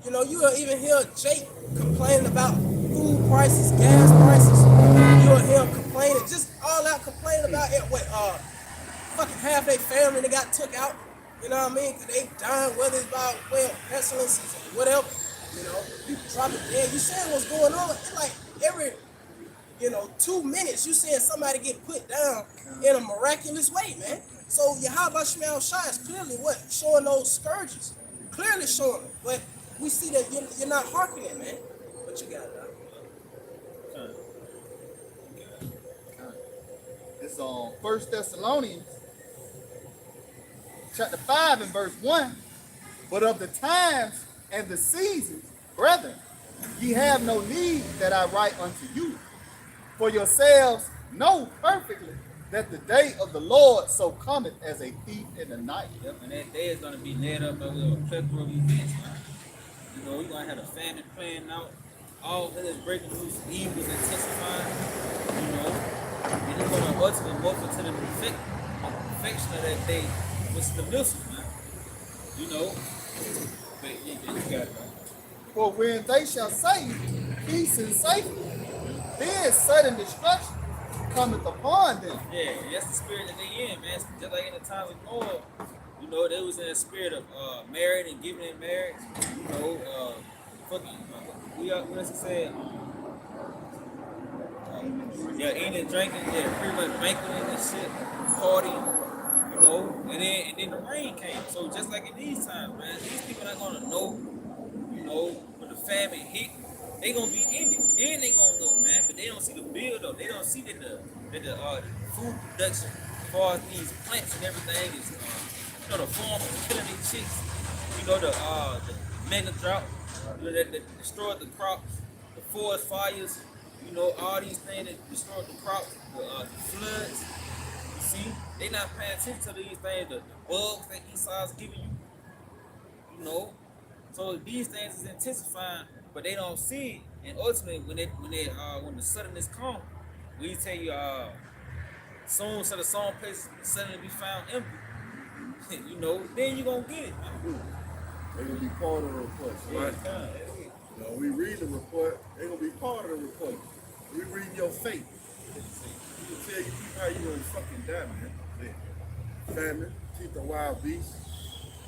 Speaker 3: You know, you'll even hear Jake complaining about food prices, gas prices. You'll hear him complaining, just all out complaining about it. Fucking half their family they got took out. You know what I mean? 'Cause they dying, whether it's by way of pestilences or whatever. You know, you dropping dead. You saying what's going on? It's like every 2 minutes you seeing somebody get put down in a miraculous way, man. So Yahweh Shemel Shai is clearly what? Showing those scourges. Clearly showing them. But we see that you're not hearkening, man. What you got, Doc?
Speaker 2: It's on 1 Thessalonians chapter 5 and verse 1. But of the times and the seasons, brethren, ye have no need that I write unto you. For yourselves know perfectly that the day of the Lord so cometh as a thief in the night.
Speaker 1: Yep, and that day is going to be led up with a plethora of events, man. You know, we're going to have a famine playing out. All that is breaking loose, evil is intensifying, you know. And it's going to ultimately morph into the perfection of that day, which is the missiles, man. You know. But you got it, man.
Speaker 2: For when they shall say peace and safety, then sudden destruction cometh upon them.
Speaker 1: Yeah, that's the spirit that they in, man. Just like in the time of Noah, you know, they was in a spirit of married and giving in marriage. You know, fucking, what else he said? Yeah, eating and drinking, yeah, pretty much banqueting and shit, partying, you know, and then the rain came. So just like in these times, man, these people not gonna know, you know, when the famine hit, they gonna be in it. Then they gonna know, man. But they don't see the build up. They don't see that the food production as far as these plants and everything is, you know, the farmers killing these chicks. You know, the mega drought, you know, that destroyed the crops, the forest fires. You know, all these things that destroyed the crops, the floods. You see, they not paying attention to these things. The bugs that Esau's giving you. You know, so these things is intensifying, but they don't see it. And ultimately, when the suddenness comes, we tell you, soon shall the song places suddenly be found empty. You know, then you gonna get it.
Speaker 4: They're gonna be part of the report, right? You know, we read the report, they're gonna be part of the report. We read your fate. We can tell you how you gonna fucking die, man. Famine, keep the wild beasts.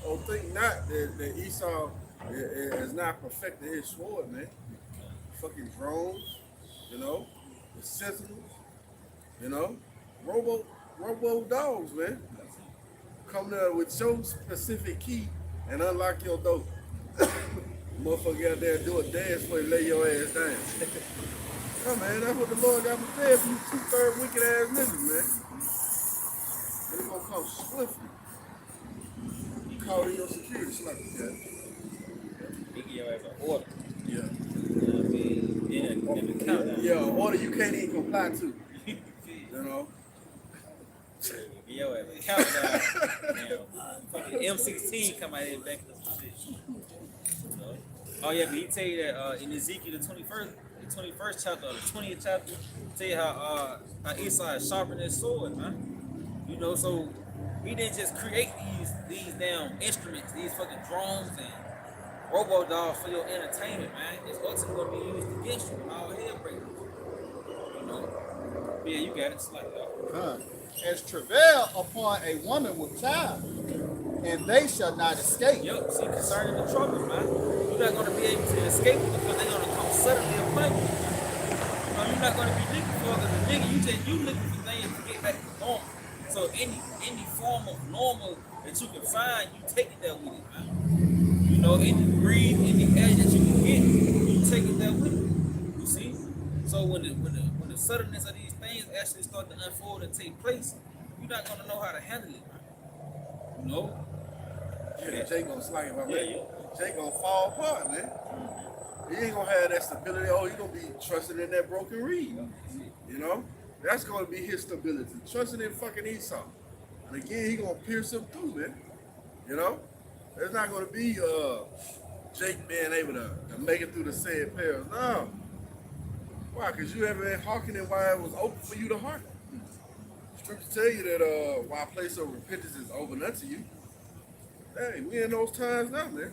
Speaker 4: Oh, think not that Esau has not perfected his sword, man. Fucking drones, you know, the sentinels, you know, robo dogs, man. Come there with your specific key and unlock your door. Motherfucker out there do a dance for you, lay your ass down. Come man, that's what the Lord got prepared for you 2/3 wicked ass niggas, man. And it's gonna come swiftly. Call in your security slap, yeah.
Speaker 1: They give your ass an order.
Speaker 4: Yeah.
Speaker 1: You know what I mean? Then the countdown.
Speaker 4: Yeah, an order you can't even comply to. You know?
Speaker 1: Give your ass a countdown. Fucking M16 come out here back to some shit. You know? Oh yeah, but he tell you that in Ezekiel the 21st chapter, or the 20th chapter, tell you how Esau is sharpening his sword, man. You know, so he didn't just create these damn instruments, these fucking drones and robo dolls for your entertainment, man. It's ultimately gonna be used against you when all hell breaks loose. You know? Yeah, you got it. It's like that.
Speaker 2: As travail upon a woman with child, and they shall not escape.
Speaker 1: Yep, see, concerning the troubles, man. You're not going to be able to escape it because they're going to come suddenly upon you. You know, you're not going to be looking for it because the nigga, you looking for things to get back to normal. So any form of normal that you can find, you take it there with it, man. You know, any breathe, any air that you can get, you take it there with it. You see? So when the suddenness of these things actually start to unfold and take place, you're not going to know how to handle it, man. You know?
Speaker 4: Yeah, Jay gonna slide him, man. Jay gonna fall apart, man. He ain't gonna have that stability. Oh, he gonna be trusting in that broken reed. You know? That's gonna be his stability. Trusting in fucking Esau. And again, he gonna pierce him through, man. You know? There's not gonna be Jake being able to make it through the said perils. No. Why? Because you haven't been hearkening while it was open for you to hearken. Scripture tell you that while a place of repentance is open unto you. Hey, we in those times now, man.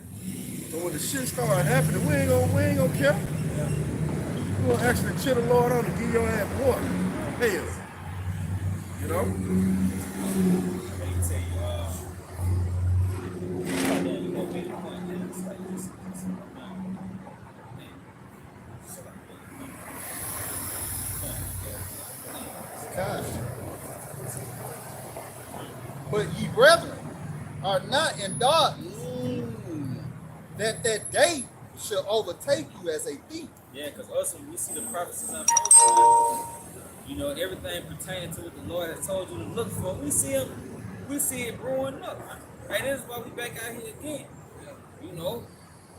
Speaker 4: So when the shit start happening, we ain't gonna care. We gonna actually chill the Lord on and give your ass water. Hell. You know?
Speaker 1: Let me tell you, you gonna be the point that it's like this.
Speaker 2: God. But ye brethren are not in darkness, that day shall overtake you as a thief.
Speaker 1: Yeah, because also we see the prophecies unfold. You know, everything pertaining to what the Lord has told you to look for. We see it growing up. And this is why we back out here again. You know,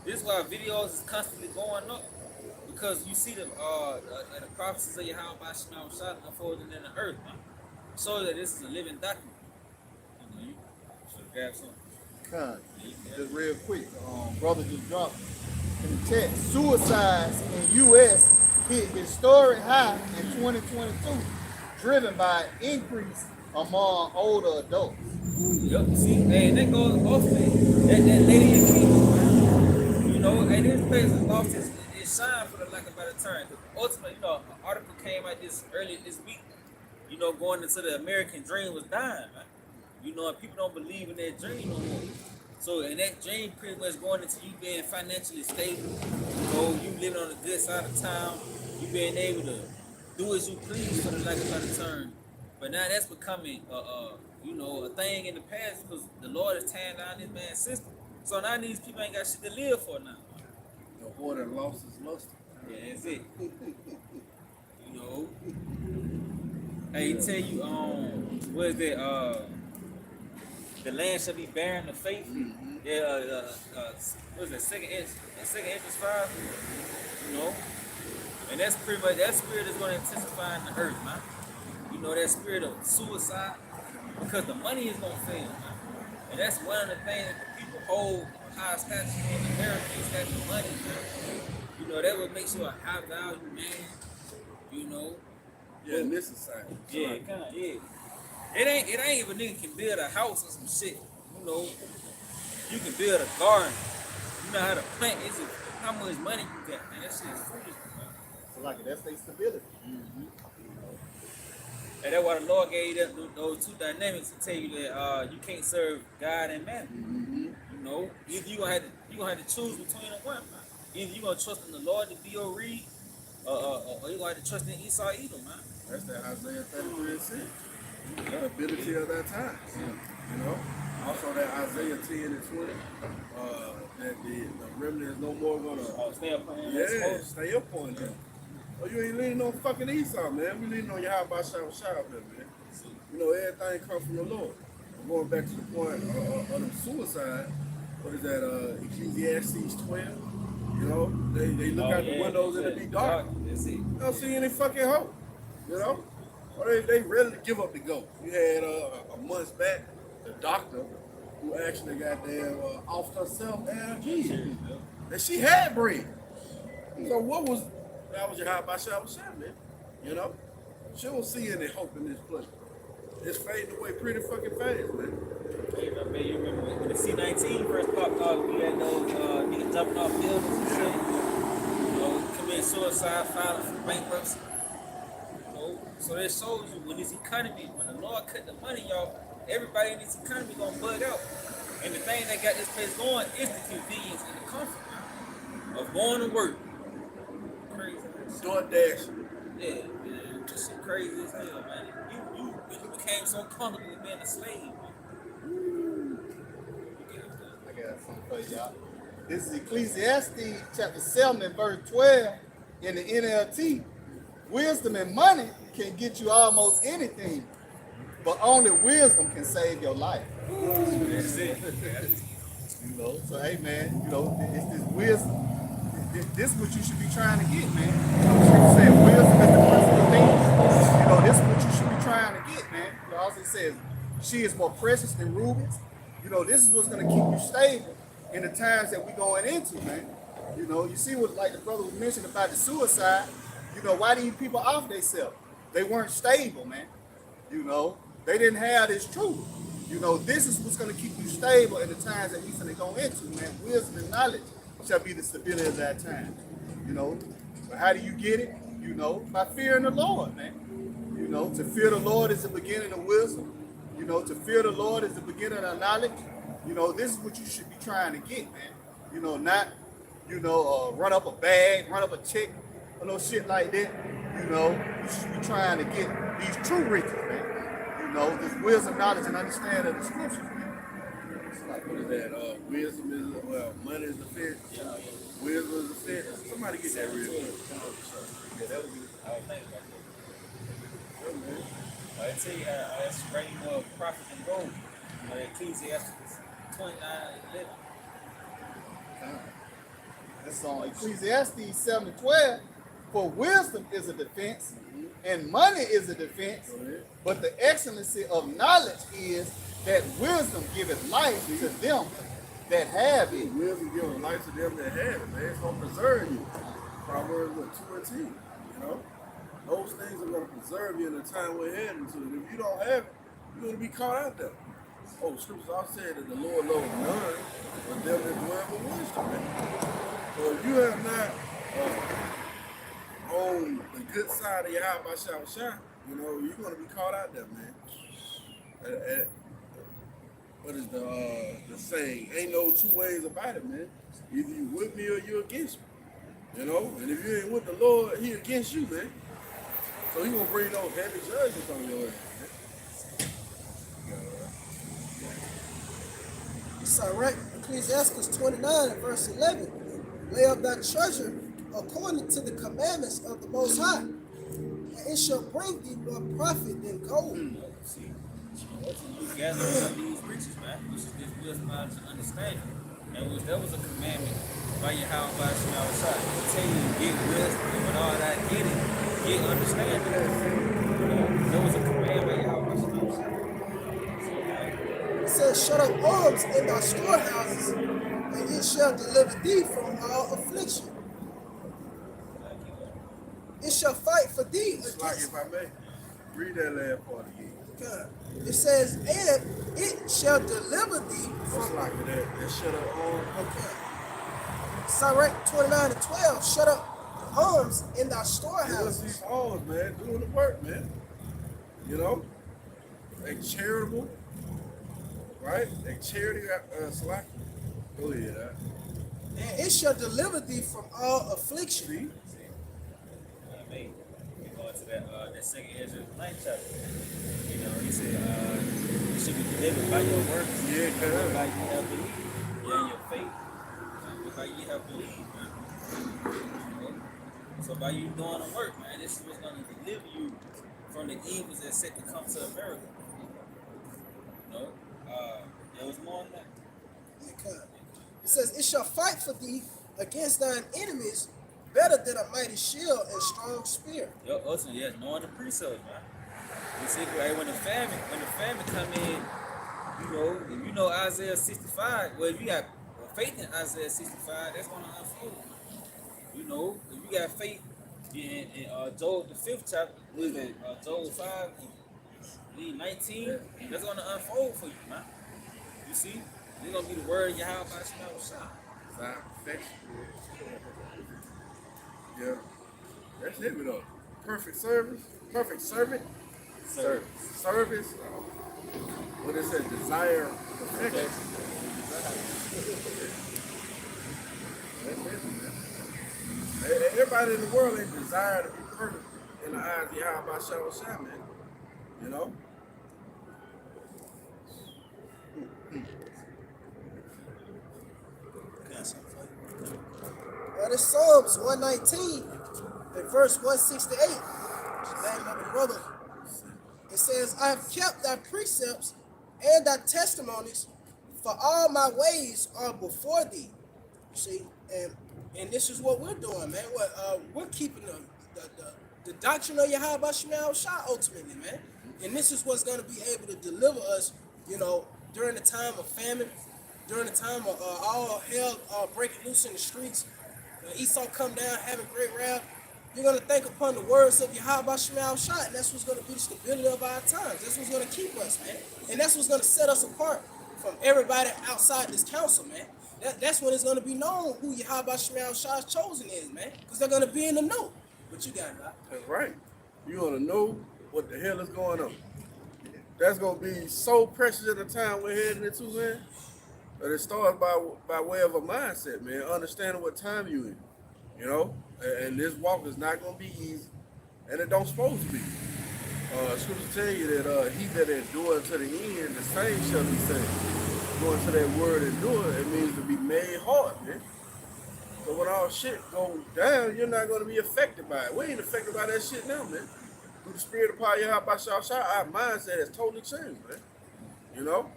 Speaker 1: this is why videos is constantly going up. Because you see the prophecies of Yahweh by Shema unfolding in the earth. show that this is a living document. You know, you should grab some.
Speaker 2: Con, just real quick, brother just dropped in the chat. Suicides in U.S. hit historic high in 2022, driven by an increase among older adults.
Speaker 1: Yup, see, man, that goes off that lady in Kingdom, man. You know, and this place has lost its shine for the lack of a better term. Ultimately, you know, an article came out earlier this week, you know, going into the American dream was dying, man. You know, and people don't believe in that dream no more. So, and that dream pretty much going into you being financially stable, you know, you living on the good side of town, you being able to do as you please for the lack of a better term. But now that's becoming, you know, a thing in the past because the Lord is tearing down this man's system. So now these people ain't got shit to live for now.
Speaker 4: The whore that lost his luster.
Speaker 1: Yeah, that's it. You know, hey, he tell you, what is that? The land shall be barren of faith. Yeah, what is that? Second entrance 5. You know, and that's pretty much that spirit is going to intensify in the earth, man. You know, that spirit of suicide because the money is going to fail, man. And that's one of the things that people hold high stature in America is having money, man. You know, that what makes you a high value man. You know.
Speaker 4: Yeah, in this society.
Speaker 1: Yeah, kind of, yeah. It ain't if a nigga can build a house or some shit. You know, you can build a garden. You know how to plant. It's how much money you got, man. That shit is foolish, man.
Speaker 2: So like that's their stability.
Speaker 1: And that's why the Lord gave you those two dynamics to tell you that you can't serve God and man. You know, either you gonna have to choose between them one. Man. Either you gonna trust in the Lord to be your reed, or you gonna have to trust in Esau Edom, man.
Speaker 4: That's that Isaiah 33:6. The ability of that time. You know? Also that Isaiah 10 and 20. That the remnant is no more gonna
Speaker 1: Stay up on him.
Speaker 4: stay up on them. Oh, you ain't leaning on fucking Esau, man. We leaning on your house by shout, man. You know, everything comes from the Lord. Going back to the point of the suicide, what is that, Ecclesiastes 12? You know, they look out the windows and it be dark. They don't see any fucking hope, you know? Or they ready to give up the ghost. You had a month back, the doctor who actually got damn offed herself and again. And she had bread. So that was your high by shower shot, man. You know? She don't see any hope in this place. It's fading away pretty fucking fast, man.
Speaker 1: Hey, I bet you remember when the C-19 first popped out, we had those niggas jumping off buildings and shit. You know, committing suicide, filing for bankruptcy. You know, so that shows you when this economy, when the Lord cut the money off, everybody in this economy gonna bug out. And the thing that got this place going is the convenience and the comfort, man, of going to work. Crazy.
Speaker 4: DoorDash.
Speaker 1: Yeah, man, this shit crazy as hell, man. You became so comfortable with being a slave, man.
Speaker 2: I got something for y'all. This is Ecclesiastes chapter 7 and verse 12 in the NLT. Wisdom and money can get you almost anything, but only wisdom can save your life.
Speaker 1: That's it.
Speaker 2: You know, so hey man, you know, it's this wisdom. This is what you should be trying to get, man. She said wisdom is the principal thing. You know, this is what you should be trying to get, man. You know, also it says she is more precious than rubies. You know, this is what's gonna keep you stable in the times that we're going into, man. You know, you see what like the brother was mentioning about the suicide. You know, why these people off themselves? They weren't stable, man. You know, they didn't have this truth. You know, this is what's gonna keep you stable in the times that we're gonna go into, man. Wisdom and knowledge shall be the stability of that time. You know, but how do you get it? You know, by fearing the Lord, man. You know, to fear the Lord is the beginning of wisdom. You know, to fear the Lord is the beginning of knowledge. You know, this is what you should be trying to get, man. You know, not, you know, run up a bag, run up a check, or no shit like that. You know, you should be trying to get these true riches, man. You know, this wisdom, knowledge, and understanding of the scriptures, man.
Speaker 4: Like, what is that? Wisdom is, money is the fit. Wisdom is the fit. Somebody get that real quick.
Speaker 1: Yeah, that was good. I was thinking about that. I tell you how that's straight profit and gold. You know, Ecclesiastes 29:11.
Speaker 2: That's on Ecclesiastes 7:12. For wisdom is a defense, And money is a defense, but the excellency of knowledge is that wisdom giveth life to them that have it.
Speaker 4: Wisdom giveth life to them that have it, man. It's gonna preserve you. Proverbs 2:10. You know? Those things are gonna preserve you in the time we're heading to. And if you don't have it, you're gonna be caught out there. Oh, scriptures all said that the Lord loves none, but them that dwell with wisdom, man. So if you have not on the good side of your house by shine, you know, you're gonna be caught out there, man. What is the saying? Ain't no two ways about it, man. Either you with me or you against me. You know? And if you ain't with the Lord, he against you, man. So he gonna bring those heavy judgments on your ass, man.
Speaker 3: It's all right. Ecclesiastes 29 and verse 11. Lay up thy treasure according to the commandments of the Most High, and it shall bring thee more profit than gold.
Speaker 1: See, you gather up these riches, man, which is this wisdom knowledge and understanding. And that was a commandment by your house, by your side. It tell you to get wisdom, and with all that getting, get understanding. You know, that was a command by your house, by your side.
Speaker 3: It says, shut up arms in thy storehouses, and it shall deliver thee from all affliction. It shall fight for thee
Speaker 4: It's like,
Speaker 3: against.
Speaker 4: if I may, read that last part again.
Speaker 3: God. It says, and it shall deliver thee
Speaker 4: It's
Speaker 3: from.
Speaker 4: like that shut up on.
Speaker 3: Okay. It's all right. 29 and 12. Shut up arms in thy
Speaker 4: What's
Speaker 3: storehouses.
Speaker 4: these arms, man? Doing the work, man. You know? They charitable, right? They charity, slack. Go ahead,
Speaker 3: And it shall deliver thee from all affliction.
Speaker 4: See?
Speaker 1: I mean, we go into that second Ezra 9th chapter. You know, he said, you should be delivered by your works.
Speaker 4: Yeah,
Speaker 1: By
Speaker 4: cuz.
Speaker 1: you have believed. Yeah, and your faith. By you have believed, man. You know? So by you doing the work, man, this is what's going to deliver you from the evils that set to come to America. You know? There was more than that.
Speaker 3: Okay. It says, it shall fight for thee against thine enemies better than a mighty shield and strong spear.
Speaker 1: Yo, also, yeah, knowing the precepts, man. You see, right, when the famine come in, you know, if you know Isaiah 65, well, if you got faith in Isaiah 65, that's going to unfold. You know, if you got faith in Joel, the 5th chapter, what is it, Joel 5, 19, that's going to unfold for you, man. You see, it's going to be the word of Yahweh by Shah.
Speaker 4: Perfection. Yeah. That's heavy though. Perfect service. Perfect servant. Service. What is that? Desire perfection. That's heavy, man. Everybody in the world ain't desire to be perfect in the eyes of Yahweh by Shah, man. You know?
Speaker 3: Well, it's Psalms 119 and verse 168. Name of the brother. It says, I have kept thy precepts and thy testimonies, for all my ways are before thee. You see, and this is what we're doing, man. We're keeping the doctrine of Yahweh Shah ultimately, man. And this is what's going to be able to deliver us, you know, during the time of famine, during the time of all hell breaking loose in the streets. Esau come down having great wrath. You're going to think upon the words of Yahweh Shah, and that's what's going to be the stability of our times. That's what's going to keep us, man. And that's what's going to set us apart from everybody outside this council, man. That's when it's going to be known who Yahweh Shah's chosen is, man. Because they're going to be in the know. What you got, Doc?
Speaker 4: That's right. You're going to know what the hell is going on. That's going to be so precious at the time we're heading into, man. But it starts by way of a mindset, man. Understanding what time you in, you know. And this walk is not going to be easy, and it don't supposed to be. Scripture tell you that he that endure to the end, the same shall be saved. Going to that word endure, it means to be made hard, man. So when all shit goes down, you're not going to be affected by it. We ain't affected by that shit now, man. Through the spirit of power, our mindset has totally changed, man. You know.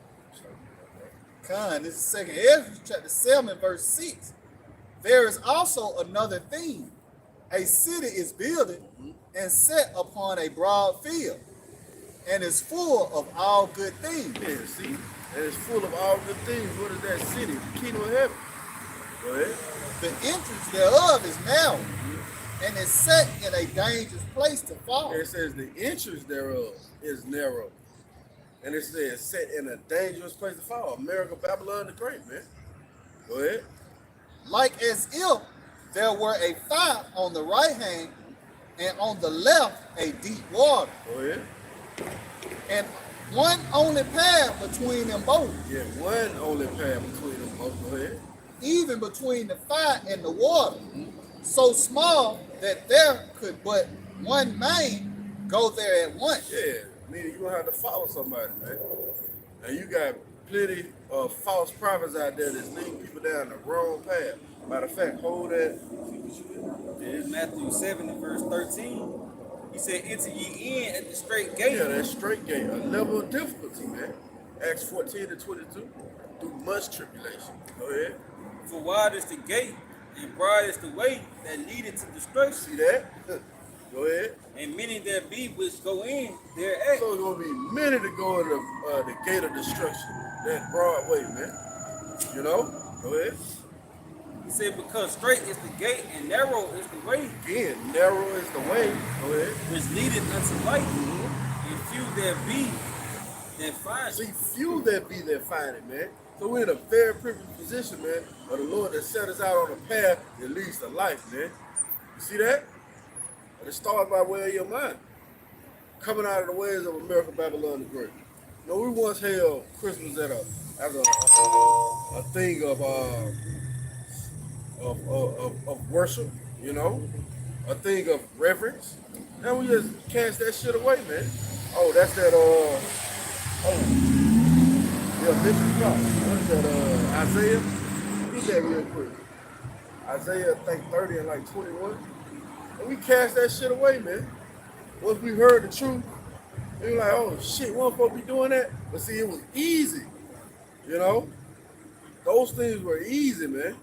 Speaker 2: Con, this is second Ezra chapter 7, verse 6. There is also another thing. A city is builded, and set upon a broad field, and is full of all good things.
Speaker 4: Yeah, see? And it's full of all good things. What is that city? The kingdom of heaven. Go ahead.
Speaker 2: The entrance thereof is narrow, and is set in a dangerous place to fall.
Speaker 4: It says the entrance thereof is narrow. And it says set in a dangerous place to fall. America, Babylon the Great, man. Go ahead.
Speaker 2: Like as if there were a fire on the right hand, and on the left a deep water,
Speaker 4: Go ahead.
Speaker 2: and one only path between them both,
Speaker 4: Yeah, one only path between them both. Go ahead.
Speaker 2: even between the fire and the water, so small that there could but one man go there at once.
Speaker 4: Yeah, meaning you're going to have to follow somebody, man. And you got plenty of false prophets out there that's leading people down the wrong path. Matter of fact, hold that.
Speaker 1: It's Matthew 7 and verse 13. He said, enter ye in at the straight gate.
Speaker 4: Yeah, that straight gate, a level of difficulty, man. Acts 14 to 22, through much tribulation. Go ahead.
Speaker 1: For wide is the gate, and broad is the way that leadeth to destruction.
Speaker 4: See that? Go ahead.
Speaker 1: And many there be which go in thereat.
Speaker 4: So it's going to be many to go in the gate of destruction. That broad way, man. You know? Go ahead.
Speaker 1: He said, because straight is the gate, and narrow is the way
Speaker 4: Again, narrow is the way. Go ahead.
Speaker 1: which leadeth unto life, and few there be that find
Speaker 4: See,
Speaker 1: it.
Speaker 4: few there be that find it, man. So we're in a very privileged position, man, of the Lord that set us out on a path that leads to life, man. You see that? And it starts by way of your mind. Coming out of the ways of America, Babylon the Great. You know, we once held Christmas as a thing of worship, you know, a thing of reverence. And we just cast that shit away, man. Oh, that's that, yeah, Bishop Cross. What is that, Isaiah? Read that real quick. Isaiah, I think 30 and like 21. And we cast that shit away, man. Once we heard the truth, we were like, oh shit, we weren't supposed to be doing that. But see, it was easy, you know? Those things were easy, man.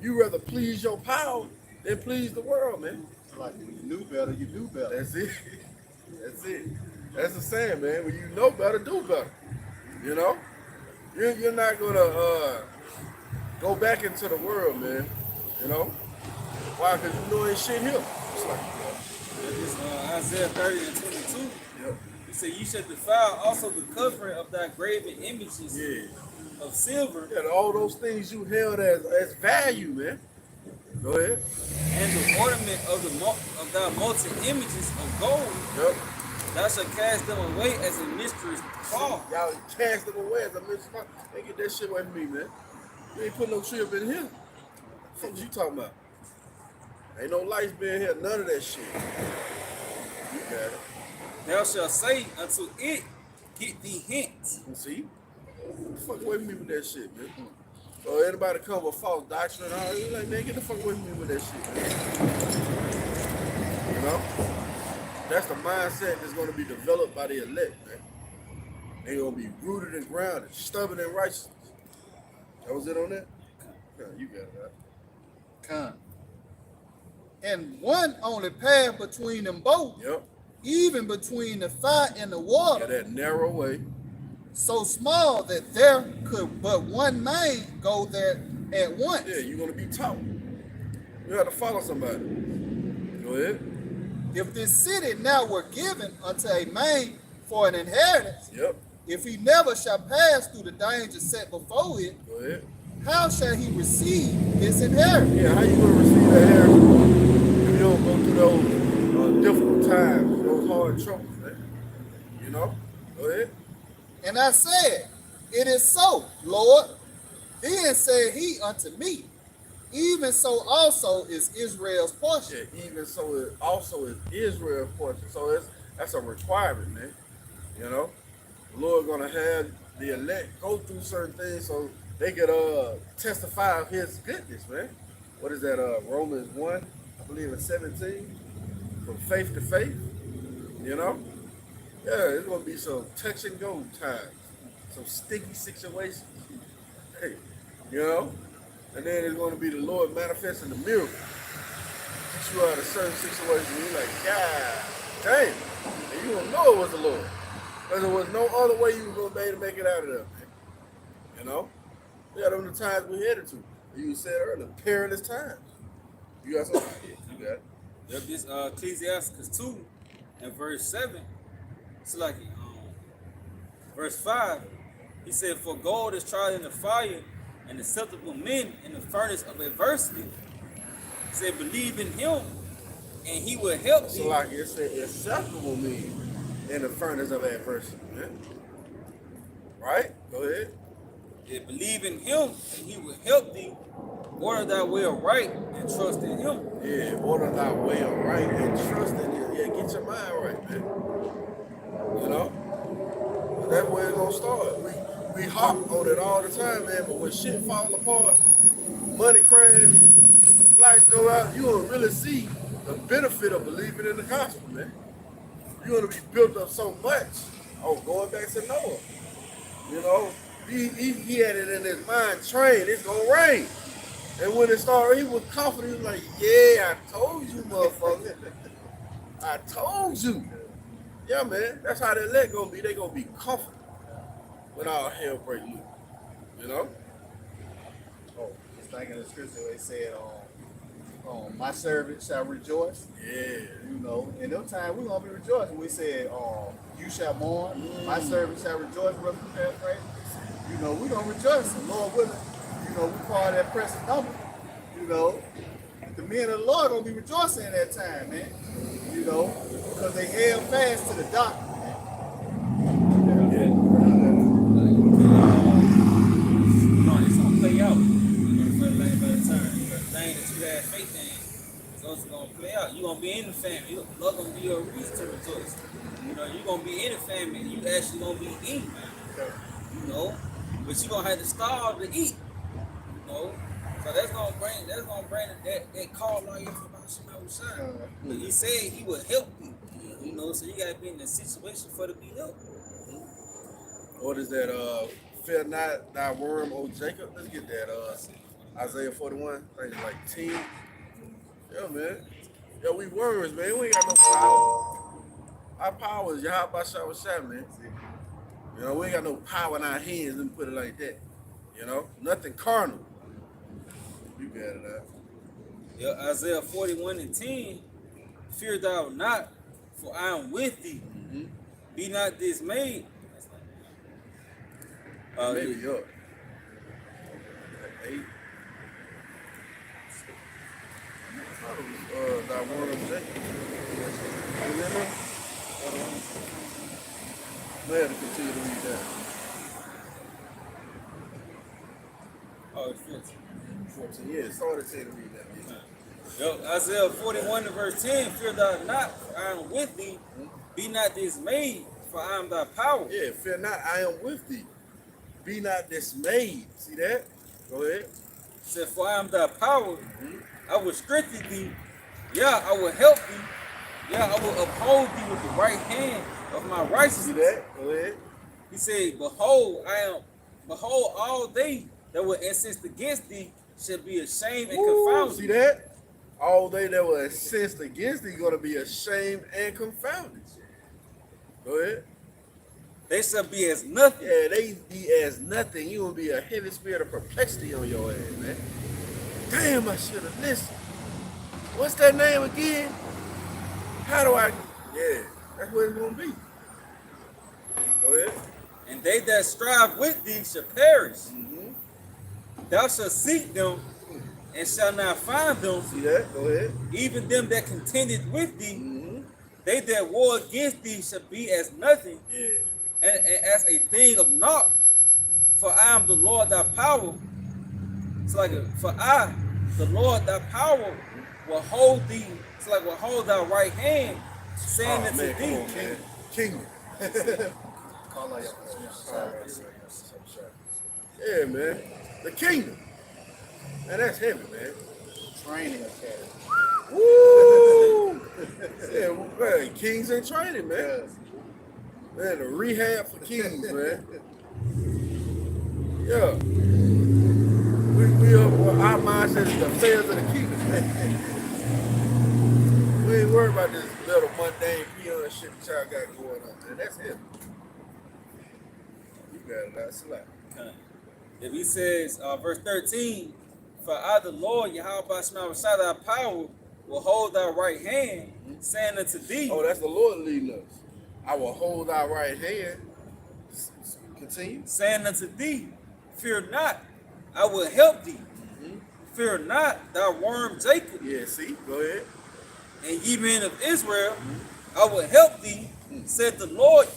Speaker 4: You rather please your power than please the world, man.
Speaker 2: Like when you knew better, you do better.
Speaker 4: That's it. That's it. That's the saying, man. When you know better, do better. You know? You're not gonna go back into the world, man. You know? Why? Because you know ain't shit here. It's like,
Speaker 1: This Isaiah 30 and 22.
Speaker 4: yeah.
Speaker 1: He said, you shall defile also the covering of thy graven images
Speaker 4: Yeah.
Speaker 1: of silver,
Speaker 4: Yeah, all those things you held as value, man. Go ahead.
Speaker 1: and the ornament of thy molten images of gold.
Speaker 4: Yep.
Speaker 1: Thou shalt cast them away as a mistress cloth.
Speaker 4: Y'all cast them away as a mistress. They get that shit away from me, man. You ain't put no tree up in here. What you talking about? Ain't no lights being here, none of that shit. You got it.
Speaker 1: Thou shalt say unto it, get thee hence.
Speaker 4: You see? Fuck away from me with that shit, man. So anybody come with false doctrine and all, you like, man, get the fuck away from me with that shit, man. You know? That's the mindset that's gonna be developed by the elect, man. They gonna be rooted and grounded, stubborn in righteousness. That was it on that? Yeah, you got it, right?
Speaker 2: Come. And one only path between them both,
Speaker 4: Yep.
Speaker 2: even between the fire and the
Speaker 4: Yeah,
Speaker 2: water,
Speaker 4: that narrow way.
Speaker 2: so small that there could but one man go there at once.
Speaker 4: Yeah, you're gonna be taught. You have to follow somebody. Go ahead.
Speaker 2: If this city now were given unto a man for an inheritance,
Speaker 4: Yep.
Speaker 2: if he never shall pass through the danger set before it,
Speaker 4: Go ahead.
Speaker 2: how shall he receive his inheritance?
Speaker 4: Yeah, how you gonna receive that inheritance if you don't go through those difficult times, those hard troubles, man? You know? Go ahead.
Speaker 2: And I said, it is so, Lord. Then said he unto me, even so also is Israel's portion.
Speaker 4: Yeah, even so it also is Israel's portion. So that's a requirement, man. You know? The Lord gonna have the elect go through certain things so they could testify of his goodness, man. What is that? Romans 1, I believe it's 17. From faith to faith. You know? Yeah, it's gonna be some touch and go times, some sticky situations. Hey, you know? And then it's gonna be the Lord manifesting the miracle. get you out of certain situations, and you're like, God damn. And you don't know it was the Lord. Because there was no other way you were going to be able to make it out of there, man. You know? Yeah, those are the times we headed to. You said earlier, perilous times. You got something? You got it.
Speaker 1: Yep, this Ecclesiastes 2 and verse 7. It's like verse 5. He said, for gold is tried in the fire, and acceptable men in the furnace of adversity. He said, believe in him, and he will help
Speaker 4: So
Speaker 1: thee.
Speaker 4: like it said, acceptable me in the furnace of adversity, man. Right? Go ahead.
Speaker 1: Yeah, believe in him, and he will help thee. Order thy way right, and trust in him.
Speaker 4: Yeah, order thy way right and trust in it. Yeah, get your mind right, man. You know? That's where it's gonna start. We harp on it all the time, man, but when shit fall apart, money crash, lights go out, you gonna really see the benefit of believing in the gospel, man. You're gonna be built up so much. Oh, going back to Noah. You know, he had it in his mind, train, it's gonna rain. And when it started, he was confident. He was like, yeah, I told you, motherfucker. I told you. Yeah, man, that's how that let gonna be. They gonna be confident when all hell break loose. You know?
Speaker 2: Oh, it's like in the scripture where it said, my servant shall rejoice.
Speaker 4: Yeah.
Speaker 2: You know, in those times we're gonna be rejoicing. We said, you shall mourn, my servant shall rejoice, brother paraphrase. You know, we're gonna rejoice, and Lord willing, you know, we call that precious number. You know, the men of the Lord gonna be rejoicing at that time, man. You know, because they held fast to the doctrine, man.
Speaker 1: It's gonna play out. By the time the thing that you had faith in is also gonna play out. You're gonna be in the family. Lord gonna be your reason to rejoice. You know, you're gonna be in the family. You actually gonna be eating. You know, but you're gonna have to starve to eat. You know, so that's gonna bring that call on you about somebody shine. But he said he would help you. You know, so you gotta be in the situation for to be helped.
Speaker 4: What is that? Fear not thy worm, O Jacob. Let's get that. Isaiah 41. I think it's like 10. Yeah, man. Yeah, we worms, man. We ain't got no power. Our power is Yahweh Shah, man. You know, we ain't got no power in our hands. Let me put it like that. You know, nothing carnal. You got it out.
Speaker 1: Yeah, Isaiah 41 and 10. Fear thou not, for I am with thee.
Speaker 4: Mm-hmm.
Speaker 1: Be not dismayed.
Speaker 4: Maybe up. 8. Thy word of Jacob. Remember? Go ahead and continue to read that.
Speaker 1: Oh, it's 14.
Speaker 4: 14. Yeah, started to read that.
Speaker 1: Yo, Isaiah 41 and verse 10. Fear thou not, for I am with thee. Be not dismayed, for I am thy power.
Speaker 4: Yeah, fear not, I am with thee. Be not dismayed. See that? Go ahead.
Speaker 1: Said, for I am thy power. I will strengthen thee. Yeah, I will help thee. Yeah, I will uphold thee with the right hand of my
Speaker 4: See
Speaker 1: righteousness.
Speaker 4: that? Go ahead.
Speaker 1: He said, behold, all they that were incensed against thee shall be ashamed and confounded.
Speaker 4: See that? All they that were incensed against thee going to be ashamed and confounded. Go ahead.
Speaker 1: They shall be as nothing.
Speaker 4: Yeah, they be as nothing. You will be a heavy spirit of perplexity on your ass, man. Damn, I should have listened. What's that name again? How do I? Yeah, that's what it's gonna be. Go ahead.
Speaker 1: And they that strive with thee shall perish.
Speaker 4: Mm-hmm.
Speaker 1: Thou shalt seek them and shall not find them.
Speaker 4: See that? Go ahead.
Speaker 1: Even them that contended with thee,
Speaker 4: Mm-hmm.
Speaker 1: they that war against thee shall be as nothing,
Speaker 4: Yeah.
Speaker 1: and as a thing of naught. For I am the Lord thy power. It's like, for I, the Lord thy power, will hold thee. It's like, will hold thy right hand, saying
Speaker 4: Oh,
Speaker 1: unto
Speaker 4: man, come
Speaker 1: thee.
Speaker 4: on, man. Kingdom.
Speaker 2: Call like
Speaker 4: Yeah, man. The kingdom. Man, that's heavy, man.
Speaker 2: training academy.
Speaker 4: Woo! Yeah, man, kings in training, man.
Speaker 2: Yes.
Speaker 4: Man, a rehab for kings, man. Yeah. We our mindset is the affairs of the kingdom, man. We ain't worried about this little mundane peon shit that y'all got going on, man. That's it. You got it, that's slack.
Speaker 1: Okay. If he says, verse 13, for I, the Lord, Yahweh Shema Rashad, our power, will hold thy right hand, saying unto thee,
Speaker 4: Oh, that's the Lord leading us. I will hold our right hand. Continue.
Speaker 1: saying unto thee, fear not, I will help thee. Fear not, thou worm Jacob,
Speaker 4: Yeah, see? Go ahead.
Speaker 1: and ye men of Israel, I will help thee, said the Lord,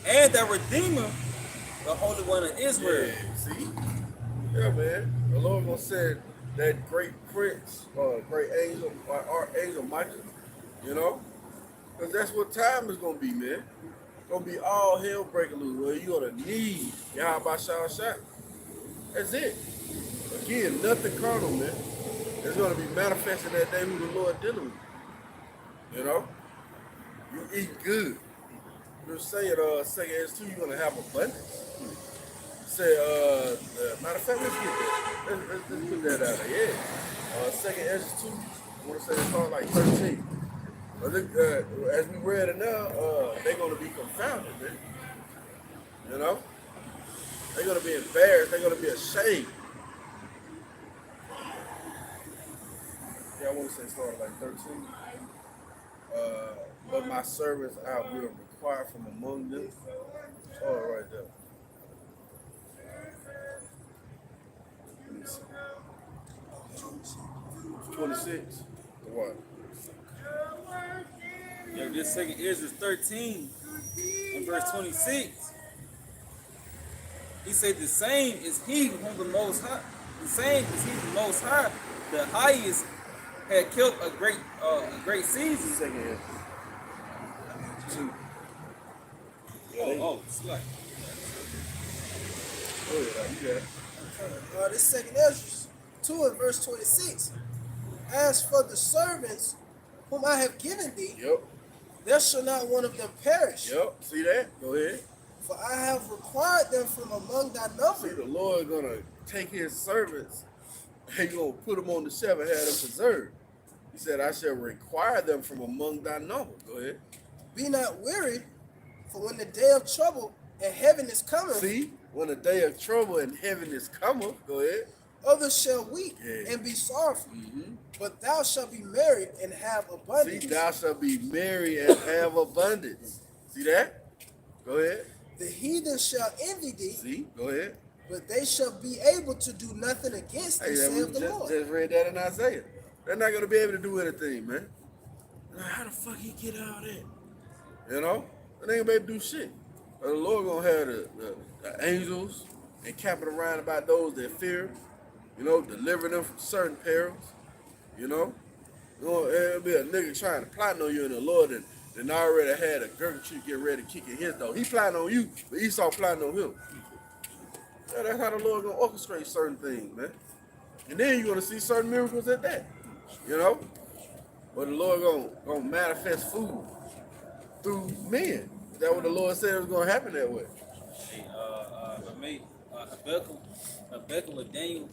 Speaker 1: and thy Redeemer, the Holy One of Israel.
Speaker 4: Yeah, see? Yeah, man. The Lord gonna send that great prince, great angel, or archangel Michael, you know? Because that's what time is gonna be, man. Gonna be all hell breaking loose. Where you gonna need Yahweh Shah. That's it. Again, nothing carnal, man. It's gonna be manifested that day who the Lord dealing with. You know? You eat good. You say it, second S2, you're gonna have abundance. Say, matter of fact, let's get that. Let's put that out there. Yeah. Second S2, I want to say it's called like 13. But look, as we read it now, they're gonna be confounded, man. You know? They're gonna be embarrassed. They're gonna be ashamed. Yeah, I want to say it's called like 13. But my servants I will require from among them. Oh, right there. Let me see. 26. What?
Speaker 1: Yeah, this second Ezra 13 and verse 26. He said the same is he whom the most high, the same is he the most high, the highest had killed a great season.
Speaker 4: Second is 2.
Speaker 1: Slack.
Speaker 4: Oh, yeah, you got it.
Speaker 3: This second Ezra 2 and verse 26. As for the servants whom I have given thee,
Speaker 4: Yep.
Speaker 3: there shall not one of them perish.
Speaker 4: Yep. See that? Go ahead.
Speaker 3: For I have required them from among thy
Speaker 4: See,
Speaker 3: number.
Speaker 4: the Lord gonna take his servants and he gonna put them on the shelf and have them preserved. He said, I shall require them from among thy number. Go ahead.
Speaker 3: Be not weary, for when the day of trouble and heaven is coming,
Speaker 4: See, when the day of trouble and heaven is coming, go ahead.
Speaker 3: others shall weep
Speaker 4: Yeah.
Speaker 3: and be sorrowful.
Speaker 4: Mm-hmm.
Speaker 3: But thou shalt be merry and have abundance.
Speaker 4: See, thou shalt be merry and have abundance. See that? Go ahead.
Speaker 3: The heathen shall envy thee,
Speaker 4: See, go ahead.
Speaker 3: but they shall be able to do nothing against thee,
Speaker 4: Hey, that
Speaker 3: saith
Speaker 4: we
Speaker 3: the
Speaker 4: just,
Speaker 3: Lord.
Speaker 4: just read that in Isaiah. They're not gonna be able to do anything, man. How the fuck he get all that? You know? They ain't gonna be able to do shit. But the Lord gonna have the angels encamping around about those that fear, you know, delivering them from certain perils, you know. It'll be a nigga trying to plot on you, and the Lord and already had a gurgle tree get ready to kick in his door. He plotting on you, but Esau plotting on him. Yeah, that's how the Lord gonna orchestrate certain things, man. And then you're gonna see certain miracles at that, you know. But the Lord gonna manifest food through men. Is that what the Lord said was gonna happen that way?
Speaker 1: Hey, my mate, Habakkuk with Daniel,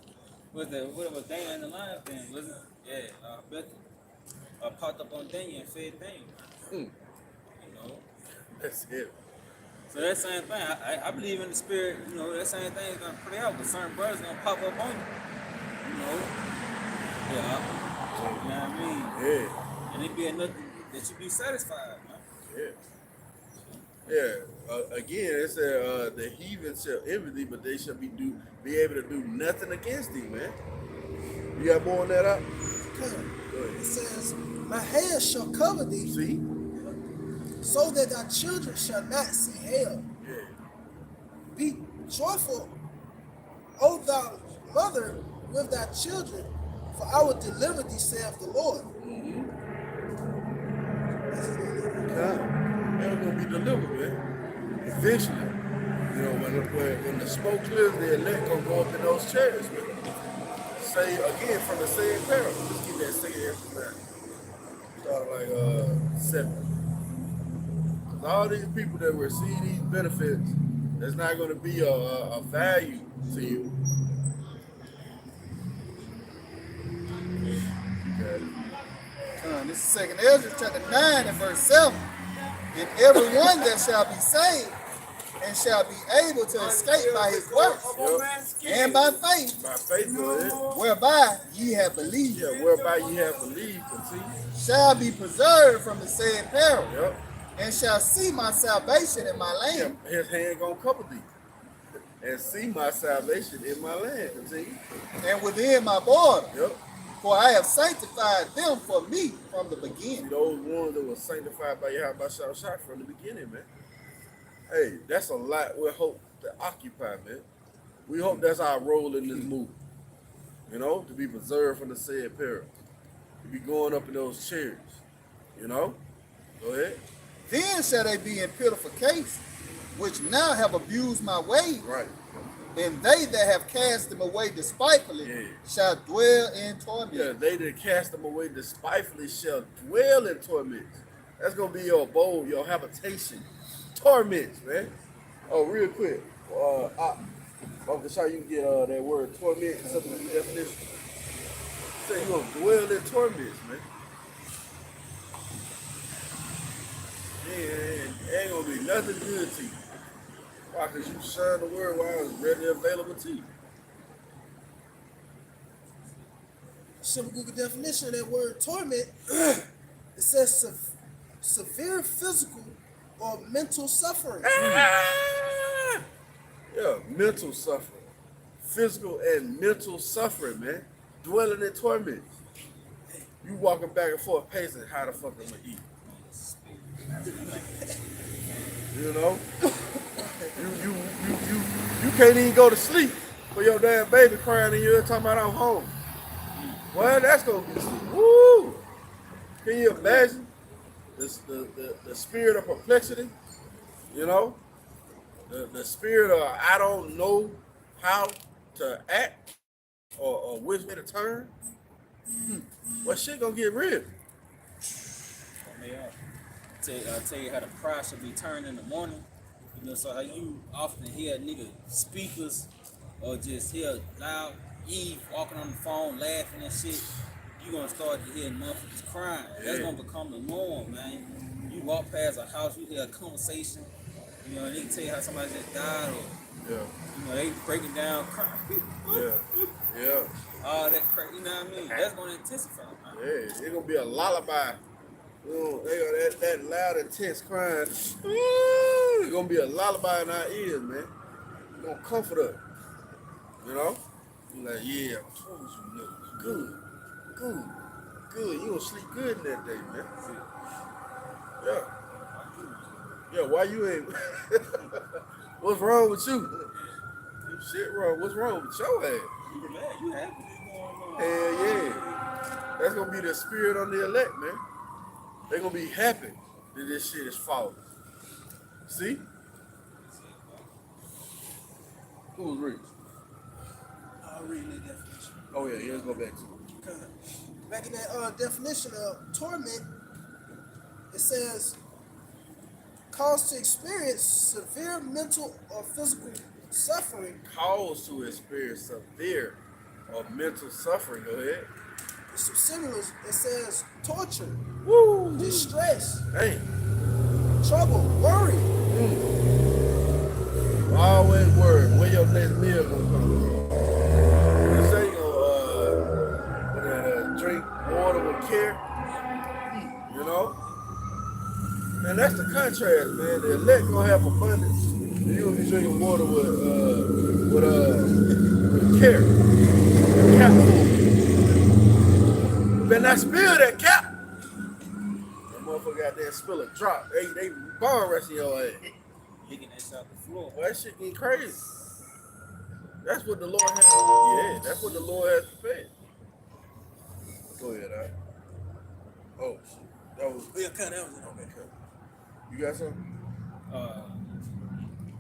Speaker 1: what was Daniel in the lion's den, was it? Yeah, Habakkuk popped up on Daniel and fed Daniel. You know?
Speaker 4: That's it.
Speaker 1: So that same thing, I believe in the spirit, you know, that same thing is gonna play out, but certain brothers gonna pop up on you. You know? Yeah. You know what I mean?
Speaker 4: Yeah.
Speaker 1: And it be enough that you be satisfied, man.
Speaker 4: Yeah. Yeah. Again, it said the heathen shall envy thee, but they shall be able to do nothing against thee, man. You got more on that up?
Speaker 3: Okay.
Speaker 4: Go ahead.
Speaker 3: It says, my hand shall cover thee,
Speaker 4: See?
Speaker 3: so that thy children shall not see hell.
Speaker 4: Yeah.
Speaker 3: Be joyful, O thou mother, with thy children, for I will deliver thee, saith the Lord.
Speaker 4: They're gonna be delivered, man. Eventually. You know, when the smoke clears, the elect gonna go up in those chairs, man. Say again from the same parable. Let's get that second answer back. Start like 7. Cause all these people that receive these benefits, there's not gonna be a value to you. Okay.
Speaker 2: This is second Ezra chapter 9 and verse 7. And everyone that shall be saved and shall be able to escape by his works and by faith,
Speaker 4: By faith, go ahead.
Speaker 2: whereby ye have believed,
Speaker 4: Yeah, whereby ye have believed, continue.
Speaker 2: shall be preserved from the said peril,
Speaker 4: Yep.
Speaker 2: and shall see my salvation in my
Speaker 4: Yeah,
Speaker 2: land,
Speaker 4: his hand gonna cover thee. And see my salvation in my land. Continue.
Speaker 2: and within my border.
Speaker 4: Yep.
Speaker 2: For I have sanctified them for me from the
Speaker 4: See,
Speaker 2: beginning.
Speaker 4: those ones that were sanctified by Yahweh shot from the beginning, man. Hey, that's a lot we hope to occupy, man. We hope that's our role in this move. You know, to be preserved from the said peril. To be going up in those chairs. You know? Go ahead.
Speaker 2: Then shall they be in pitiful case, which now have abused my ways.
Speaker 4: Right.
Speaker 2: And they that have cast them away despitefully
Speaker 4: Yeah.
Speaker 2: shall dwell in torment.
Speaker 4: Yeah, they that cast them away despitefully shall dwell in torments. That's gonna be your abode, your habitation. Torments, man. Oh, real quick. I'm just you can get that word torment, something in the definition. Say you gonna dwell in torments, man. Man, ain't gonna be nothing good to you. Why? Because you share the word while it's readily available to you.
Speaker 3: Simple Google definition of that word torment. It says severe physical or mental suffering.
Speaker 4: Yeah, mental suffering. Physical and mental suffering, man. Dwelling in torment. You walking back and forth pacing, how the fuck am I eat? You know? You can't even go to sleep for your damn baby crying in your ear talking about I'm home. Well, that's gonna be woo! Can you imagine the spirit of perplexity? You know? The spirit of I don't know how to act or which way to turn. Well, shit gonna get real.
Speaker 1: Tell you how the cry should be turned in the morning. You know, so how you often hear nigga speakers or just hear loud Eve walking on the phone laughing and shit. You gonna start to hear motherfuckers crying. That's
Speaker 4: Yeah.
Speaker 1: gonna become the norm, man. You walk past a house, you hear a conversation. You know, and they can tell you how somebody just died or
Speaker 4: Yeah,
Speaker 1: you know they breaking down crying.
Speaker 4: yeah.
Speaker 1: All that crap, you know what I mean? That's gonna intensify, man.
Speaker 4: Yeah, it's gonna be a lullaby. You know, they got that loud, intense crying. It's gonna be a lullaby in our ears, man. It's gonna comfort us. You know? You like, yeah, I told you, no. Good. You gonna sleep good in that day, man. Yeah. Yeah, why you ain't? What's wrong with you? Shit wrong. What's wrong with your ass?
Speaker 1: You mad? You happy?
Speaker 4: Hell yeah. That's gonna be the spirit on the elect, man. They're gonna be happy that this shit is falling. See? Who was reading?
Speaker 3: I'll read that definition.
Speaker 4: Oh yeah, let's go back to it.
Speaker 3: Back in that definition of torment, it says cause to experience severe mental or physical suffering.
Speaker 4: Cause to experience severe or mental suffering. Go ahead.
Speaker 3: There's some similars. It says torture,
Speaker 4: Woo!
Speaker 3: distress,
Speaker 4: Hey,
Speaker 3: trouble, worry.
Speaker 4: always worry where your next meal gonna come from. You say you gonna drink water with care, you know? And that's the contrast, man. The elect gonna have abundance. You gonna be drinking water with care. Cap. Better not spill that cap. That motherfucker out there spill a drop. They barn rushing your ass.
Speaker 1: Picking that out the floor.
Speaker 4: Boy, that shit getting crazy. That's what the Lord has. Yeah, that's what the Lord has prepared. Go ahead, all right. Oh shit, that was.
Speaker 3: Yeah, cut that was it.
Speaker 4: Okay, cut. You got something?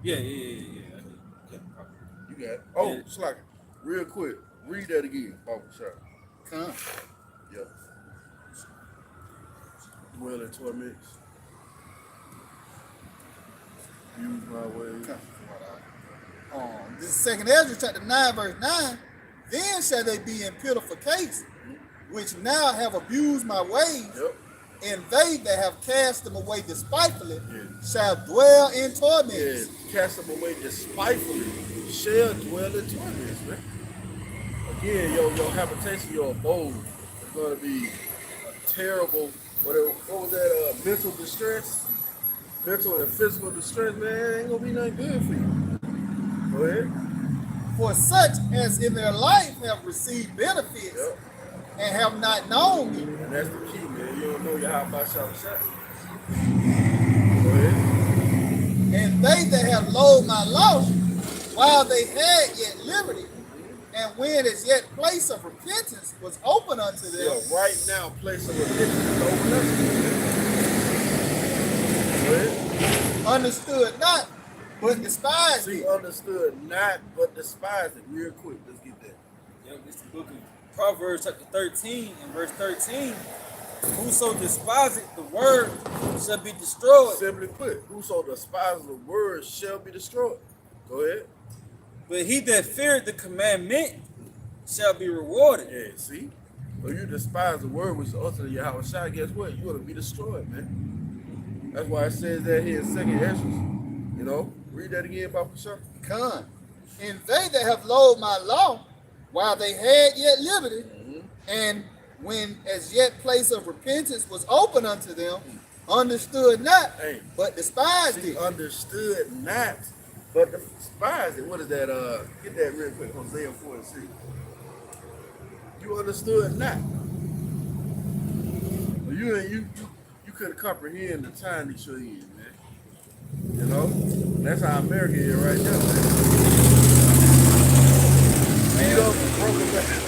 Speaker 1: Yeah. I did. Yeah, probably.
Speaker 4: You got it. Oh,
Speaker 1: Yeah.
Speaker 4: Slacker, real quick, read that again. Oh, sorry.
Speaker 2: Come.
Speaker 4: Yep. Dwell in torments. Use my ways.
Speaker 2: This is second Ezra chapter 9 verse 9. Then shall they be in pitiful case, which now have abused my ways,
Speaker 4: Yep.
Speaker 2: and they that have cast them away despitefully
Speaker 4: Yeah.
Speaker 2: shall dwell in torments.
Speaker 4: Yeah, cast them away despitefully, shall dwell in torments, man. Again, your habitation, your abode is going to be a terrible, what was that, mental distress? Mental and physical distress, man, ain't going to be nothing good for you. Go ahead.
Speaker 2: For such as in their life have received benefits
Speaker 4: Yep.
Speaker 2: and have not known me,
Speaker 4: And that's the key, man. You don't know your how about shall Go ahead.
Speaker 2: and they that have loathed my law, while they had yet liberty, and when as yet place of repentance was open unto them,
Speaker 4: Yeah, right now, place of repentance is open up to you, man. Go ahead.
Speaker 2: understood not, but despised
Speaker 4: See,
Speaker 2: it.
Speaker 4: understood not, but despised it. Real quick, let's get that.
Speaker 1: Yep, it's the book of Proverbs chapter 13 and verse 13. Whoso despiseth the word shall be destroyed,
Speaker 4: Simply put, whoso despises the word shall be destroyed. Go ahead.
Speaker 1: but he that feareth the commandment shall be rewarded.
Speaker 4: Yeah, see? So you despise the word which is uttered in Yahweh Shai, guess what? You're going to be destroyed, man. That's why it says that here in 2nd Ezra. You know? Read that again, Papa Shah.
Speaker 2: Con. And they that have loathed my law, while they had yet liberty, and when as yet place of repentance was open unto them, understood not,
Speaker 4: Hey.
Speaker 2: but despised
Speaker 4: See,
Speaker 2: it.
Speaker 4: understood not, but despised it. What is that? Get that real quick. Hosea 4:6. You understood not. You couldn't comprehend the time that you're in, man. You know? That's how America is right now, man. Beat up and broken down.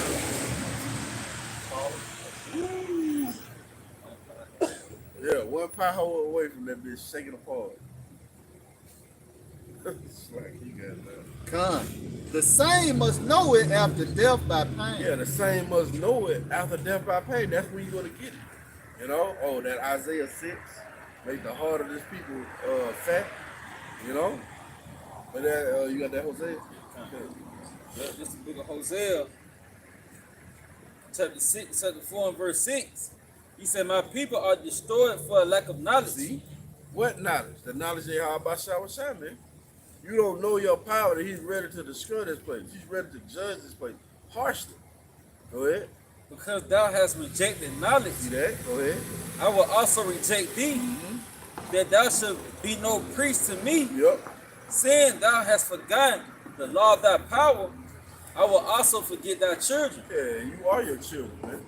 Speaker 4: Yeah, one pothole away from that bitch shaking apart. It's like you got that.
Speaker 2: Con. The same must know it after death by pain.
Speaker 4: Yeah, the same must know it after death by pain. That's when you're gonna get it. You know? Oh, that Isaiah 6 make the heart of this people fat. You know? But that you got that Hosea?
Speaker 1: Yep, this is the book of Hosea, chapter 6, chapter 4 and verse 6. He said, my people are destroyed for a lack of knowledge.
Speaker 4: See? What knowledge? The knowledge of Yahweh Shai, man. You don't know your power that he's ready to destroy this place. He's ready to judge this place harshly. Go ahead.
Speaker 1: Because thou hast rejected knowledge,
Speaker 4: See that? Go ahead.
Speaker 1: I will also reject thee, that thou should be no priest to me.
Speaker 4: Yep.
Speaker 1: Seeing thou hast forgotten the law of thy power, I will also forget thy children.
Speaker 4: Yeah, you are your children, man.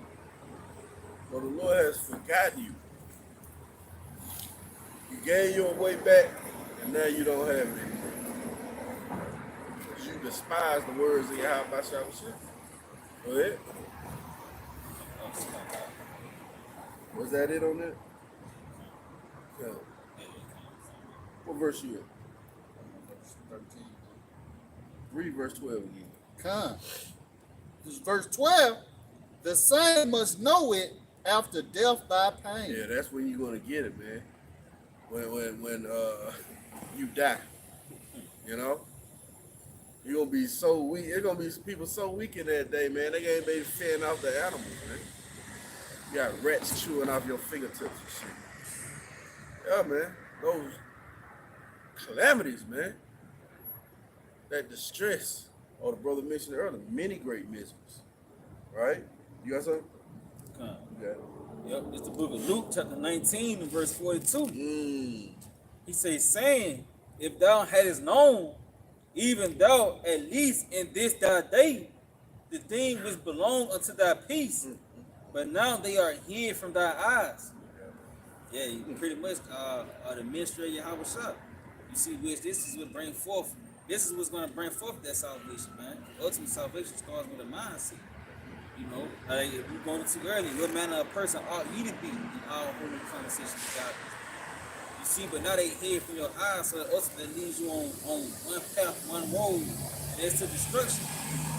Speaker 4: So the Lord has forgotten you. You gave your way back, and now you don't have it anymore. Because you despise the words of Yahweh Shai. Go ahead. Was that it on that? Yeah. What verse you in?
Speaker 2: 13.
Speaker 4: Read verse 12 again.
Speaker 2: Con. This is verse 12. The same must know it after death by pain.
Speaker 4: Yeah, that's when you're gonna get it, man. When you die. You know? You're gonna be so weak. There's gonna be people so weak in that day, man. They ain't been fending off the animals, man. You got rats chewing off your fingertips and shit. Yeah, man. Those calamities, man. That distress. Oh, the brother mentioned earlier, many great miseries. Right? You got something?
Speaker 1: Come.
Speaker 4: You got it.
Speaker 1: Yep, it's the book of Luke, chapter 19 and verse 42. He says, saying, if thou hadst known, even thou at least in this thy day, the thing which belong unto thy peace, but now they are hid from thy eyes. Yeah, you pretty much are the ministry of Yahweh Shai. You see, which this is what bring forth. This is what's going to bring forth that salvation, man. Ultimate salvation starts with a mindset. You know, like if we're going too early, what manner of person ought ye to be in all holy conversation with God? You see, but now they hid from your eyes, so ultimately leaves you on one path, one road, and it's to destruction.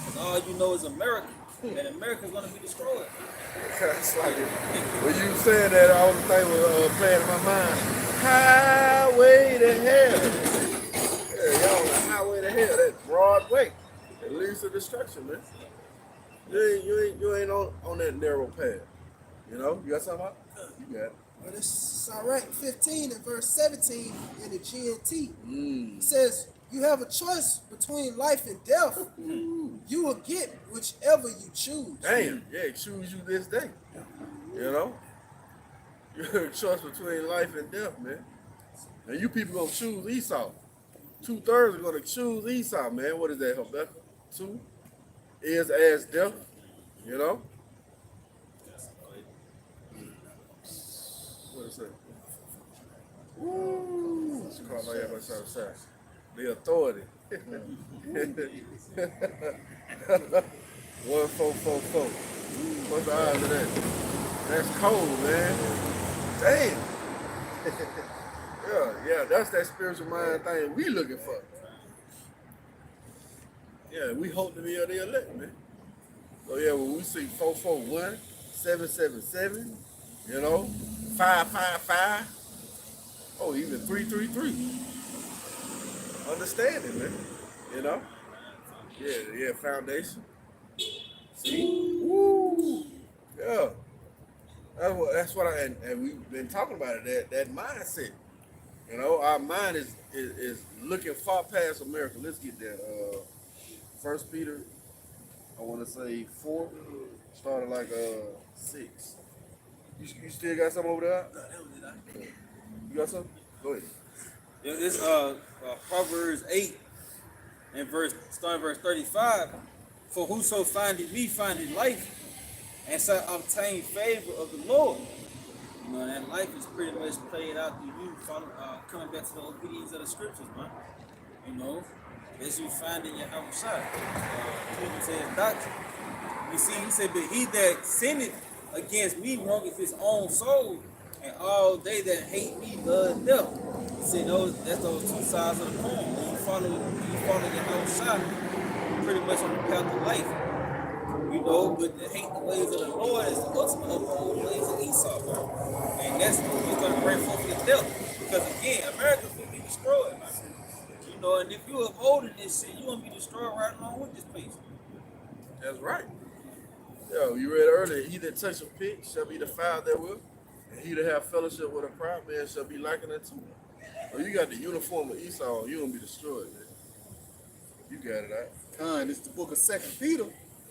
Speaker 1: Because all you know is America, and America's going to be destroyed.
Speaker 4: It's like it. When you saying that, all the thing was playing in my mind. Highway to hell. Yeah, y'all on the highway to hell. That broad way. It leads to destruction, man. You ain't on that narrow path. You know? You got something out? You got it.
Speaker 3: Well, this is all right. 15 and verse 17 in the GNT.
Speaker 4: Mm.
Speaker 3: It says, you have a choice between life and death. You will get whichever you choose.
Speaker 4: Damn, yeah, choose you this day. You know? You have a choice between life and death, man. And you people gonna choose Esau. 2/3 are gonna choose Esau, man. What is that, Habakkuk? 2 is as death, you know? What is that? Woo! It's called like that outside. The authority. 1444. What's the odds of that? That's cold, man. Damn. Yeah, that's that spiritual mind thing we looking for. Yeah, we hope to be the elect, man. So yeah, when we see 441, 777, you know, 555, oh, even 333. Understanding, man. You know? Yeah, foundation. See? Woo! Yeah. That's what and we've been talking about it, that mindset. You know, our mind is looking far past America. Let's get that. 1 Peter, I want to say 4, started like 6. You still got something over there? You got something? Go ahead.
Speaker 1: Yeah, this Proverbs 8 and starting verse 35. For whoso findeth me findeth life, and shall obtain favor of the Lord. You know, that life is pretty much played out through you coming back to the obedience of the scriptures, man. You know, as you find in your outside. People say his doctrine. You see, he said, but he that sinneth against me wrongeth his own soul, and all they that hate me love death. He said that's those two sides of the coin. When you follow your outside, pretty much on the path of life. You know, but to hate the ways of the Lord is the ultimate of the ways of Esau, man. And that's what's going to bring forth the death. Because again, America will be destroyed, man. You know, and if you're upholding this shit, you're going to be destroyed right along with this place.
Speaker 4: That's right. Yo, you read earlier, he that touch a pig shall be defiled therewith, and he that have fellowship with a proud man shall be likened unto him. So you got the uniform of Esau, you're going to be destroyed, man. You got it, right?
Speaker 2: This is the book of 2 Peter,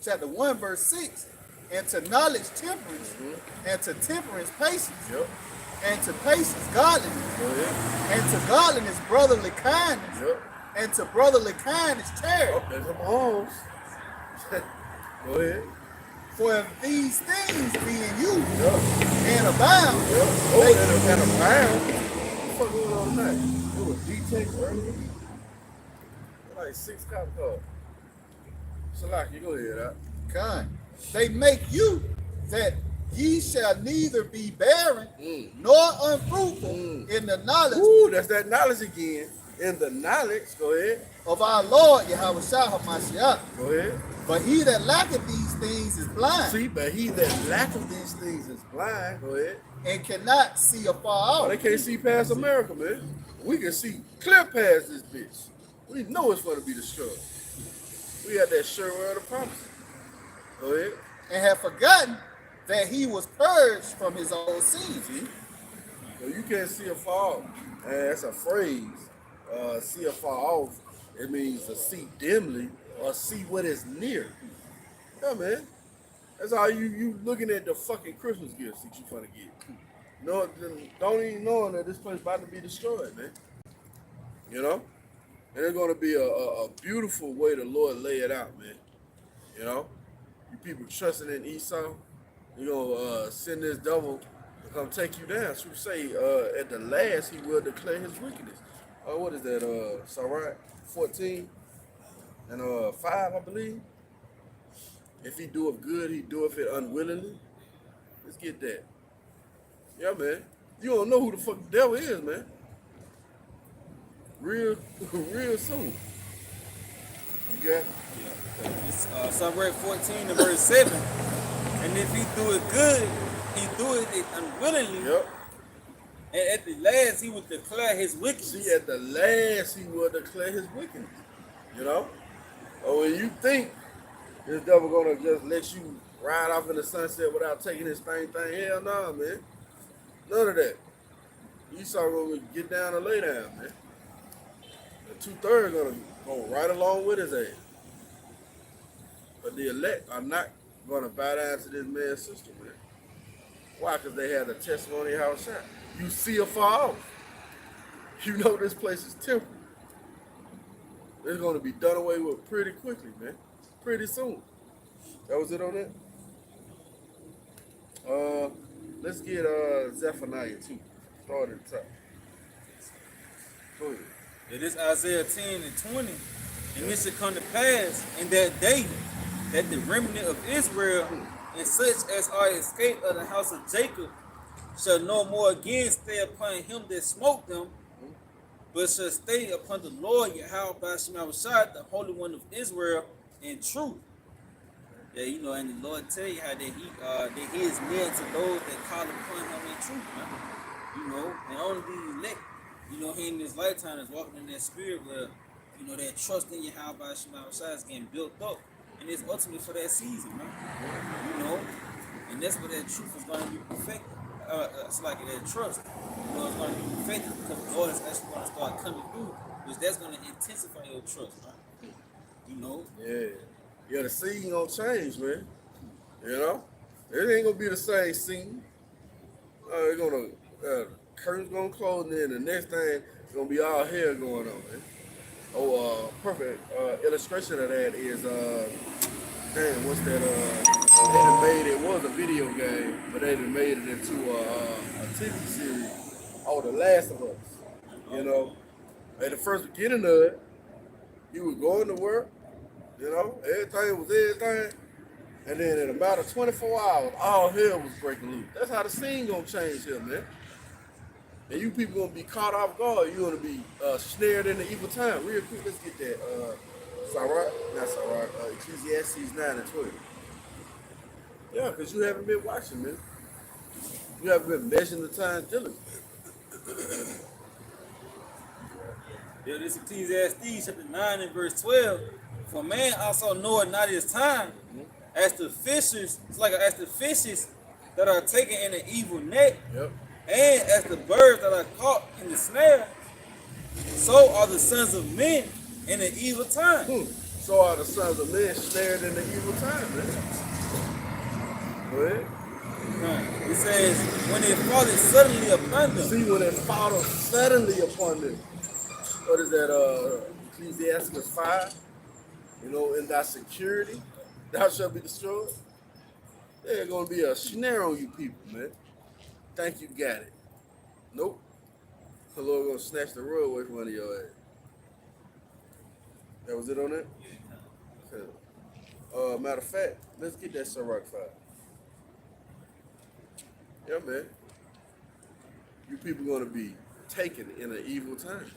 Speaker 2: chapter 1, verse 6. And to knowledge temperance, and to temperance patience,
Speaker 4: Yep.
Speaker 2: and to patience godliness,
Speaker 4: Go ahead.
Speaker 2: and to godliness brotherly kindness,
Speaker 4: Yep.
Speaker 2: and to brotherly kindness charity.
Speaker 4: Oh, there's some homes. Go ahead.
Speaker 2: For if these things be in you
Speaker 4: Yep.
Speaker 2: and abound,
Speaker 4: Yep. Oh, and a pound. What the fuck going on tonight? It was D-Tex earlier. Like 6 cop cars. Salaki, go ahead,
Speaker 2: God, they make you that ye shall neither be barren nor unfruitful in the knowledge
Speaker 4: Ooh, that's that knowledge again. In the knowledge, go ahead.
Speaker 2: of our Lord Yahweh HaMashiach.
Speaker 4: Go ahead.
Speaker 2: But he that lacketh these things is blind
Speaker 4: See, but he that lacketh these things is blind. Go ahead.
Speaker 2: and cannot see afar
Speaker 4: Oh, they
Speaker 2: out.
Speaker 4: can't see past America, man. We can see clear past this bitch. We know it's going to be destroyed. We had that sure word of promise. Go ahead.
Speaker 2: And have forgotten that he was purged from his old sins.
Speaker 4: See? So you can't see afar off. And that's a phrase. See afar off. It means to see dimly or see what is near. Yeah, man. That's all you looking at the fucking Christmas gifts that you trying to get. No, don't even know that this place about to be destroyed, man. You know? And it's gonna be a beautiful way the Lord lay it out, man. You know? You people trusting in Esau, you gonna send this devil to come take you down. So you say at the last he will declare his wickedness. What is that? Sirach 14 and 5, I believe. If he doeth good, he doeth it unwillingly. Let's get that. Yeah, man. You don't know who the fuck the devil is, man. Real soon. You got it?
Speaker 1: Yeah. It's Psalm 14 and verse 7. And if he do it good, he do it unwillingly.
Speaker 4: Yep.
Speaker 1: And at the last, he would declare his wickedness.
Speaker 4: See, at the last, he will declare his wickedness. You know? Or when you think This devil gonna just let you ride off in the sunset without taking his thing. Hell no, man. None of that. Esau gonna get down and lay down, man. The 2/3 gonna go right along with his ass. But the elect are not gonna bow down to this man's system, man. Why? Because they had a testimony how it shot. You see a far off. You know this place is temporary. It's gonna be done away with pretty quickly, man. Pretty soon. That was it on that? Let's get Zephaniah 2. Start at the top. Go ahead.
Speaker 1: It is Isaiah 10 and 20. And it shall come to pass in that day that the remnant of Israel and such as are escaped of the house of Jacob shall no more again stay upon him that smote them, but shall stay upon the Lord Yahweh by Shemashah, the Holy One of Israel, in truth. Yeah, you know, and the Lord tell you how that he is near to those that call upon him in truth, man. You know, and only the elect, you know, he in this lifetime is walking in that spirit where, you know, that trust in Yahweh by Shemashah is getting built up. And it's ultimately for that season, man. You know, and that's where that truth is going to be perfected. It's like that trust, you know, it's going to be perfected because the Lord is actually going to start coming through, which that's going to intensify your trust, man. You know?
Speaker 4: Yeah, the scene gonna change, man. You know? It ain't gonna be the same scene. Curtains gonna close, and then the next thing gonna be all hell going on, man. Perfect illustration of that is what's that? They done made it was a video game, but they done made it into a TV series. Oh, The Last of Us. You know, at the first beginning of it, you was going to work. You know, everything was everything, and then in about 24 hours, all hell was breaking loose. That's how the scene gonna change here, man. And you people gonna be caught off guard. You're gonna be snared in the evil time. Real quick, let's get that. Ecclesiastes 9 and 12. Yeah, because you haven't been watching, man. You haven't been measuring the time diligently.
Speaker 1: Yeah, this Ecclesiastes chapter 9 and verse 12. For man also knoweth not his time, as the fishes, it's like as the fishes that are taken in an evil net,
Speaker 4: Yep.
Speaker 1: and as the birds that are caught in the snare, so are the sons of men in an evil time.
Speaker 4: So are the sons of men snared in the evil time, man. Go ahead.
Speaker 1: It says, when it falleth suddenly upon them.
Speaker 4: See, when it followed suddenly upon them. What is that? Ecclesiastes 5. You know, in thy security, thou shalt be destroyed. There's gonna be a snare on you people, man. Think you got it. Nope. The Lord gonna snatch the rug away from under your ass. That was it on that? Okay. Matter of fact, let's get that Sirach 5. Yeah, man. You people gonna be taken in an evil time.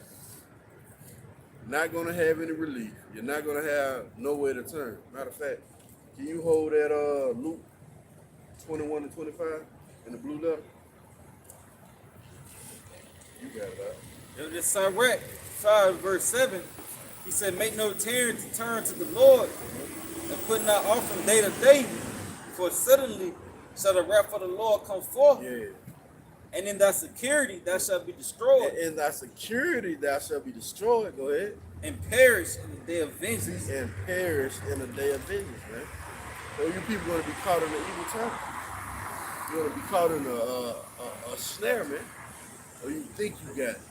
Speaker 4: Not gonna have any relief. You're not gonna have nowhere to turn. Matter of fact, can you hold that Luke 21 and 25 in the blue letter? You got it out.
Speaker 1: This Sirach 5 verse 7, he said, make no turn to the Lord, and put not offering day to day, for suddenly shall the wrath of the Lord come forth.
Speaker 4: Yeah.
Speaker 1: And in thy security thou shalt be destroyed.
Speaker 4: In thy security thou shalt be destroyed. Go ahead.
Speaker 1: And perish in the day of vengeance.
Speaker 4: And perish in the day of vengeance, man. So you people gonna be caught in the evil time. You're gonna be caught in a snare, man. Or you think you got it.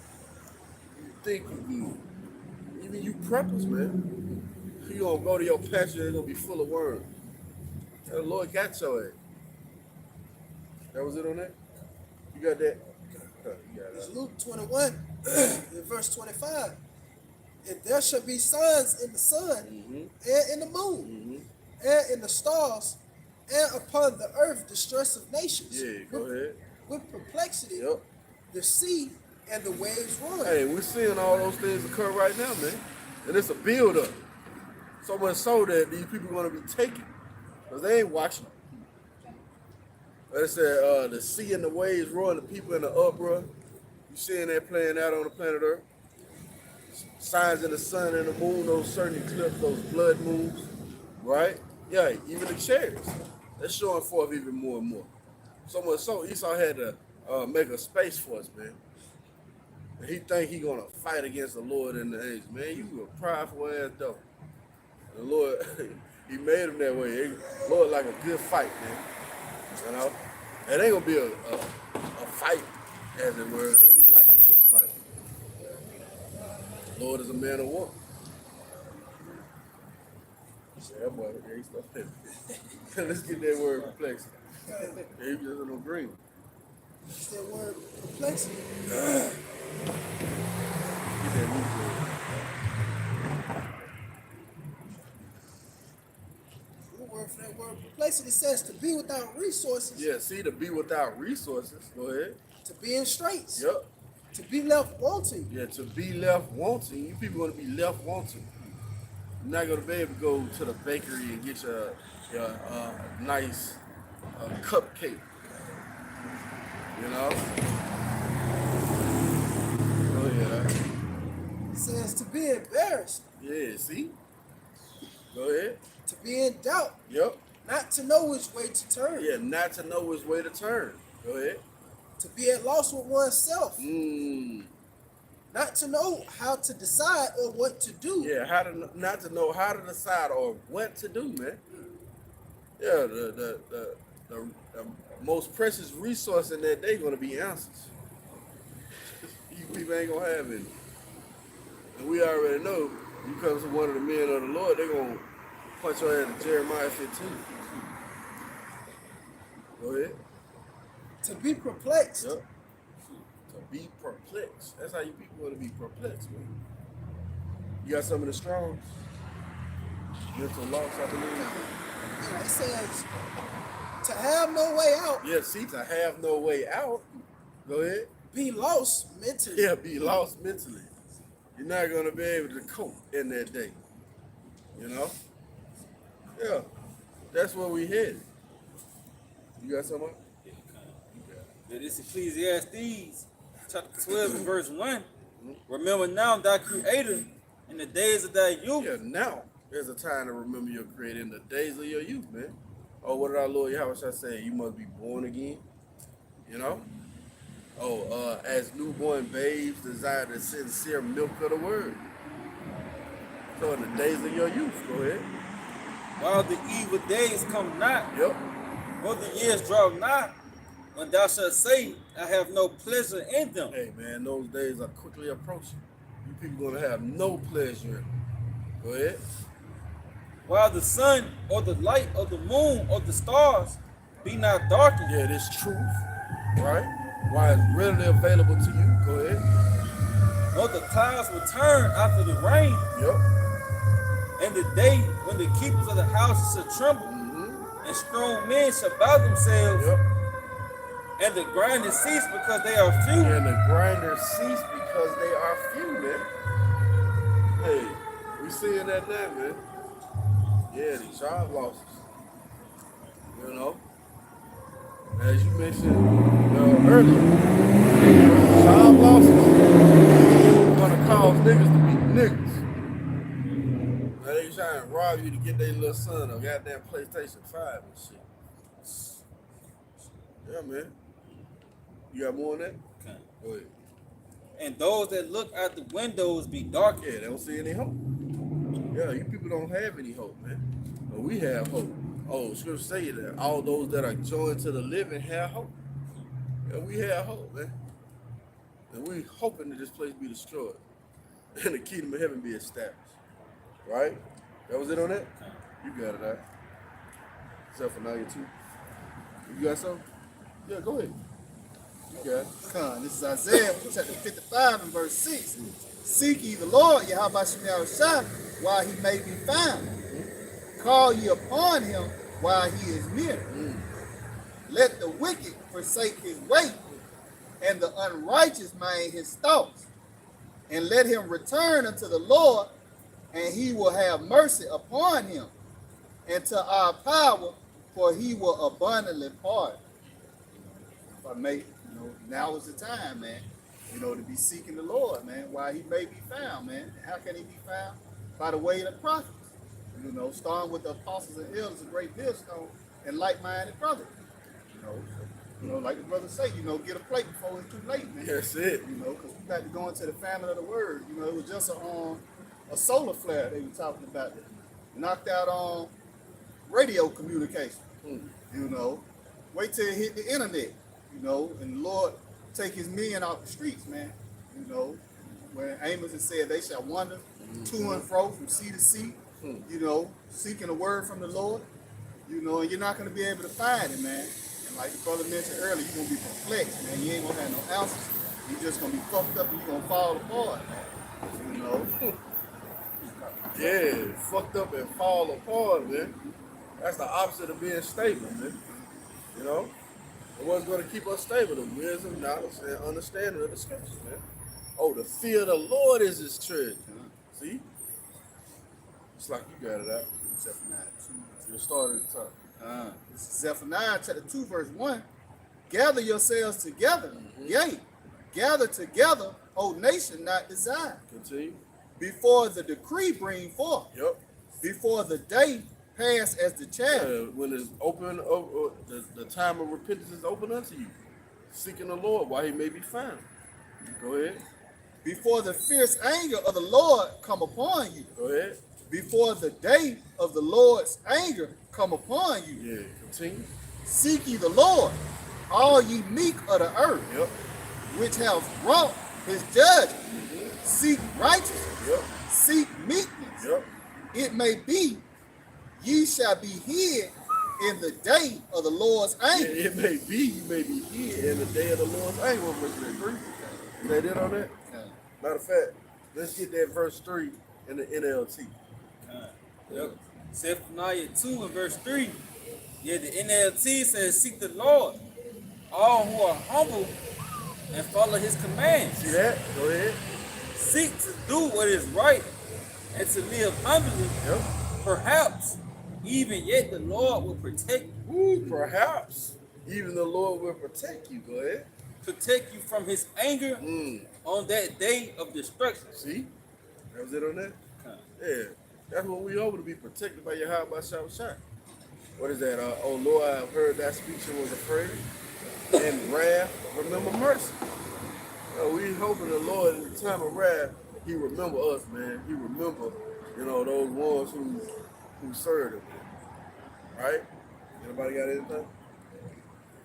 Speaker 4: You think you good. Even you preppers, man. You gonna go to your pasture and it's gonna be full of worms. And the Lord got your ass. That was it on that? You got that? You got
Speaker 3: It's
Speaker 4: that.
Speaker 3: Luke 21, in verse 25. And there shall be signs in the sun, and in the moon, and in the stars, and upon the earth distress of nations.
Speaker 4: Yeah, go ahead.
Speaker 3: With perplexity,
Speaker 4: Yep.
Speaker 3: the sea and the waves roar.
Speaker 4: Hey, we're seeing all those things occur right now, man. And it's a build-up. So much so that these people are going to be taken. Because they ain't watching. They said the sea and the waves roaring, the people in the uproar. You seeing that playing out on the planet Earth? Signs in the sun and the moon, those certain eclipses, those blood moons, right? Yeah, even the chariots. They're showing forth even more and more. So much so Esau had to make a space force, man. And he think he gonna fight against the Lord in the age. Man, you a prideful ass dog. The Lord, he made him that way. Lord like a good fight, man. You know? It ain't gonna be a fight, as it were. He's like a good fight. Lord is a man of war. Yeah, that boy, yeah, he stuff heavy. Let's get that word perplexity. Yeah, he just in agreement.
Speaker 3: It's that word perplexity.
Speaker 4: Get that new word.
Speaker 3: The word for that word perplexity says to be without resources,
Speaker 4: Yeah, see, to be without resources. Go ahead.
Speaker 3: to be in straits,
Speaker 4: Yep.
Speaker 3: to be left wanting.
Speaker 4: Yeah, to be left wanting. You people gonna be left wanting. You're not gonna be able to go to the bakery and get your nice cupcake. You know? Go ahead.
Speaker 3: It says to be embarrassed,
Speaker 4: Yeah, see? Go ahead.
Speaker 3: to be in doubt,
Speaker 4: Yep.
Speaker 3: not to know which way to turn,
Speaker 4: Yeah, not to know which way to turn. Go ahead.
Speaker 3: to be at loss with oneself,
Speaker 4: Mm.
Speaker 3: not to know how to decide or what to do.
Speaker 4: Yeah, not to know how to decide or what to do, man. Yeah, the most precious resource in that day gonna be answers. You people ain't gonna have any. And we already know you come to one of the men of the Lord, they gonna punch your ass in Jeremiah 15. Go ahead.
Speaker 3: To be perplexed,
Speaker 4: Yep. To be perplexed. That's how you people want to be perplexed, man. You got some of the strong mental loss, I believe.
Speaker 3: it says to have no way out,
Speaker 4: Yeah, see, to have no way out. Go ahead.
Speaker 3: be lost mentally.
Speaker 4: Yeah, be lost mentally. You're not gonna be able to cope in that day. You know? Yeah. That's where we headed. You got something?
Speaker 1: Yeah, this Ecclesiastes chapter 12 and verse 1. Remember now thy creator in the days of thy youth.
Speaker 4: Yeah, now there's a time to remember your creator in the days of your youth, man. Oh, what did our Lord Yahweh say? You must be born again. You know? Oh, as newborn babes desire the sincere milk of the word. So in the days of your youth, go ahead.
Speaker 1: While the evil days come not,
Speaker 4: Yep.
Speaker 1: or the years draw nigh, when thou shalt say, I have no pleasure in them.
Speaker 4: Hey, man, those days are quickly approaching. You people gonna have no pleasure. Go ahead.
Speaker 1: While the sun or the light or the moon or the stars be not darkened,
Speaker 4: Yeah, this truth, right? Why it's readily available to you. Go ahead.
Speaker 1: nor the clouds will turn after the rain,
Speaker 4: Yep.
Speaker 1: and the day when the keepers of the houses shall tremble,
Speaker 4: Mm-hmm.
Speaker 1: and strong men shall bow themselves,
Speaker 4: Yep.
Speaker 1: and the grinding cease because they are few.
Speaker 4: And the grinders cease because they are few, man. Hey, we seeing that now, man. Yeah, the job losses. You know, as you mentioned earlier, job losses are gonna cause niggas to be niggas. Now they trying to rob you to get their little son a goddamn PlayStation 5 and shit. Yeah, man. You got more on that?
Speaker 1: Okay.
Speaker 4: Go ahead.
Speaker 1: And those that look out the windows be darkened.
Speaker 4: Yeah, they don't see any hope. Yeah, you people don't have any hope, man. But we have hope. Oh, scripture say that all those that are joined to the living have hope. Yeah, we have hope, man. And we hoping that this place be destroyed and the kingdom of heaven be established. Right? That was it on that? You got it, right? Except for now, you too. You got something? Yeah, go ahead. You got it.
Speaker 2: Come, this is Isaiah chapter 55 and verse 6. Seek ye the Lord, Yahweh Shah, while he may be found. Call ye upon him while he is near. Let the wicked forsake his way, and the unrighteous mind his thoughts. And let him return unto the Lord, and he will have mercy upon him, and to our power, for he will abundantly pardon. If I may, now is the time, man, to be seeking the Lord, man, while he may be found, man. How can he be found? By the way of the prophets. You know, starting with the apostles and elders, a great millstone, and like-minded brothers. You know, like the brother say, you know, get a plate before it's too late, man.
Speaker 4: That's it.
Speaker 2: You know, because we got to go into the family of the word. You know, it was just a solar flare they were talking about that knocked out on radio communication. You know, wait till it hit the internet. You know, and the Lord take His men off the streets, man. You know, when Amos has said they shall wander to and fro from sea to sea. You know, seeking a word from the Lord. You know, and you're not going to be able to find it, man. And like the brother mentioned earlier, you're going to be perplexed, man. You ain't going to have no answers. You're just going to be fucked up and you're going to fall apart, man. You know?
Speaker 4: Yeah, fucked up and fall apart, man. That's the opposite of being stable, man. You know? And what's going to keep us stable? The wisdom, knowledge, and understanding of the scriptures, man. Oh, the fear of the Lord is His treasure. See? It's like you got it out.
Speaker 2: Zephaniah 2.
Speaker 4: You started at the top.
Speaker 2: This is Zephaniah chapter 2, verse 1. Gather yourselves together. Yea, gather together, O nation not desired.
Speaker 4: Continue.
Speaker 2: Before the decree bring forth.
Speaker 4: Yep.
Speaker 2: Before the day pass as the child.
Speaker 4: When it's open, the time of repentance is open unto you. Seeking the Lord while He may be found. Go ahead.
Speaker 2: Before the fierce anger of the Lord come upon you.
Speaker 4: Go ahead.
Speaker 2: Before the day of the Lord's anger come upon you.
Speaker 4: Yeah, continue.
Speaker 2: Seek ye the Lord, all ye meek of the earth,
Speaker 4: Yep.
Speaker 2: which have wrought His judgment. Seek righteousness.
Speaker 4: Yep.
Speaker 2: Seek meekness.
Speaker 4: Yep.
Speaker 2: It may be ye shall be hid in the day of the Lord's anger.
Speaker 4: It may be, you may be here in the day of the Lord's anger. Agree? Is that it on that? Matter of fact, let's get that verse 3 in the NLT.
Speaker 1: Yep. Zephaniah 2 and verse 3. Yeah, the NLT says, seek the Lord, all who are humble and follow His commands.
Speaker 4: See that? Go ahead.
Speaker 1: Seek to do what is right and to live humbly.
Speaker 4: Yep.
Speaker 1: Perhaps even yet the Lord will protect you.
Speaker 4: Perhaps even the Lord will protect you. Go ahead.
Speaker 1: Protect you from His anger on that day of destruction.
Speaker 4: See? That was it on that? Yeah. That's what we over to be protected by your heart by shot. What is that? Oh Lord, I've heard that speech and was afraid. And wrath, remember mercy. We hoping the Lord in the time of wrath, He remember us, man. He remember, those ones who served Him. Right? Anybody got anything?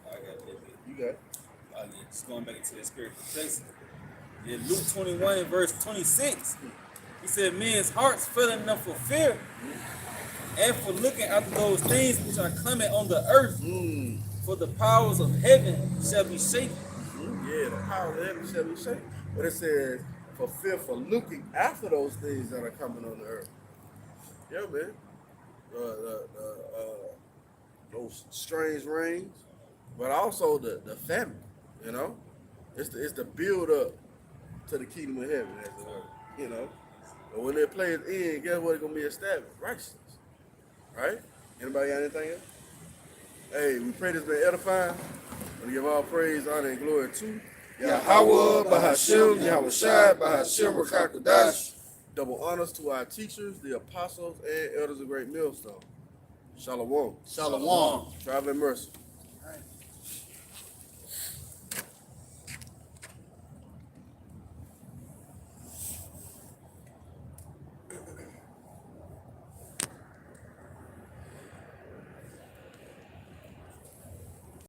Speaker 1: I got that bit.
Speaker 4: You got it.
Speaker 1: Just going back into the spiritual text. Yeah, Luke 21 and verse 26. He said, men's hearts failing them for fear and for looking after those things which are coming on the earth. For the powers of heaven shall be shaken.
Speaker 4: Yeah, the powers of heaven shall be shaken. But it says, for fear for looking after those things that are coming on the earth. Yeah, man. Those strange rains, but also the famine. It's the build up to the kingdom of heaven, as it were. But when that plays in, guess what? It's gonna be established? Righteousness, right? Anybody got anything else? Hey, we pray this been edifying. We give all praise, honor, and glory to
Speaker 5: Yahweh, Bahashim, Yahweh Shai, Bahashim, Rakakadash.
Speaker 4: double honors to our teachers, the apostles, and elders of Great Millstone. Shalom.
Speaker 2: Shalom.
Speaker 4: Traveling mercy.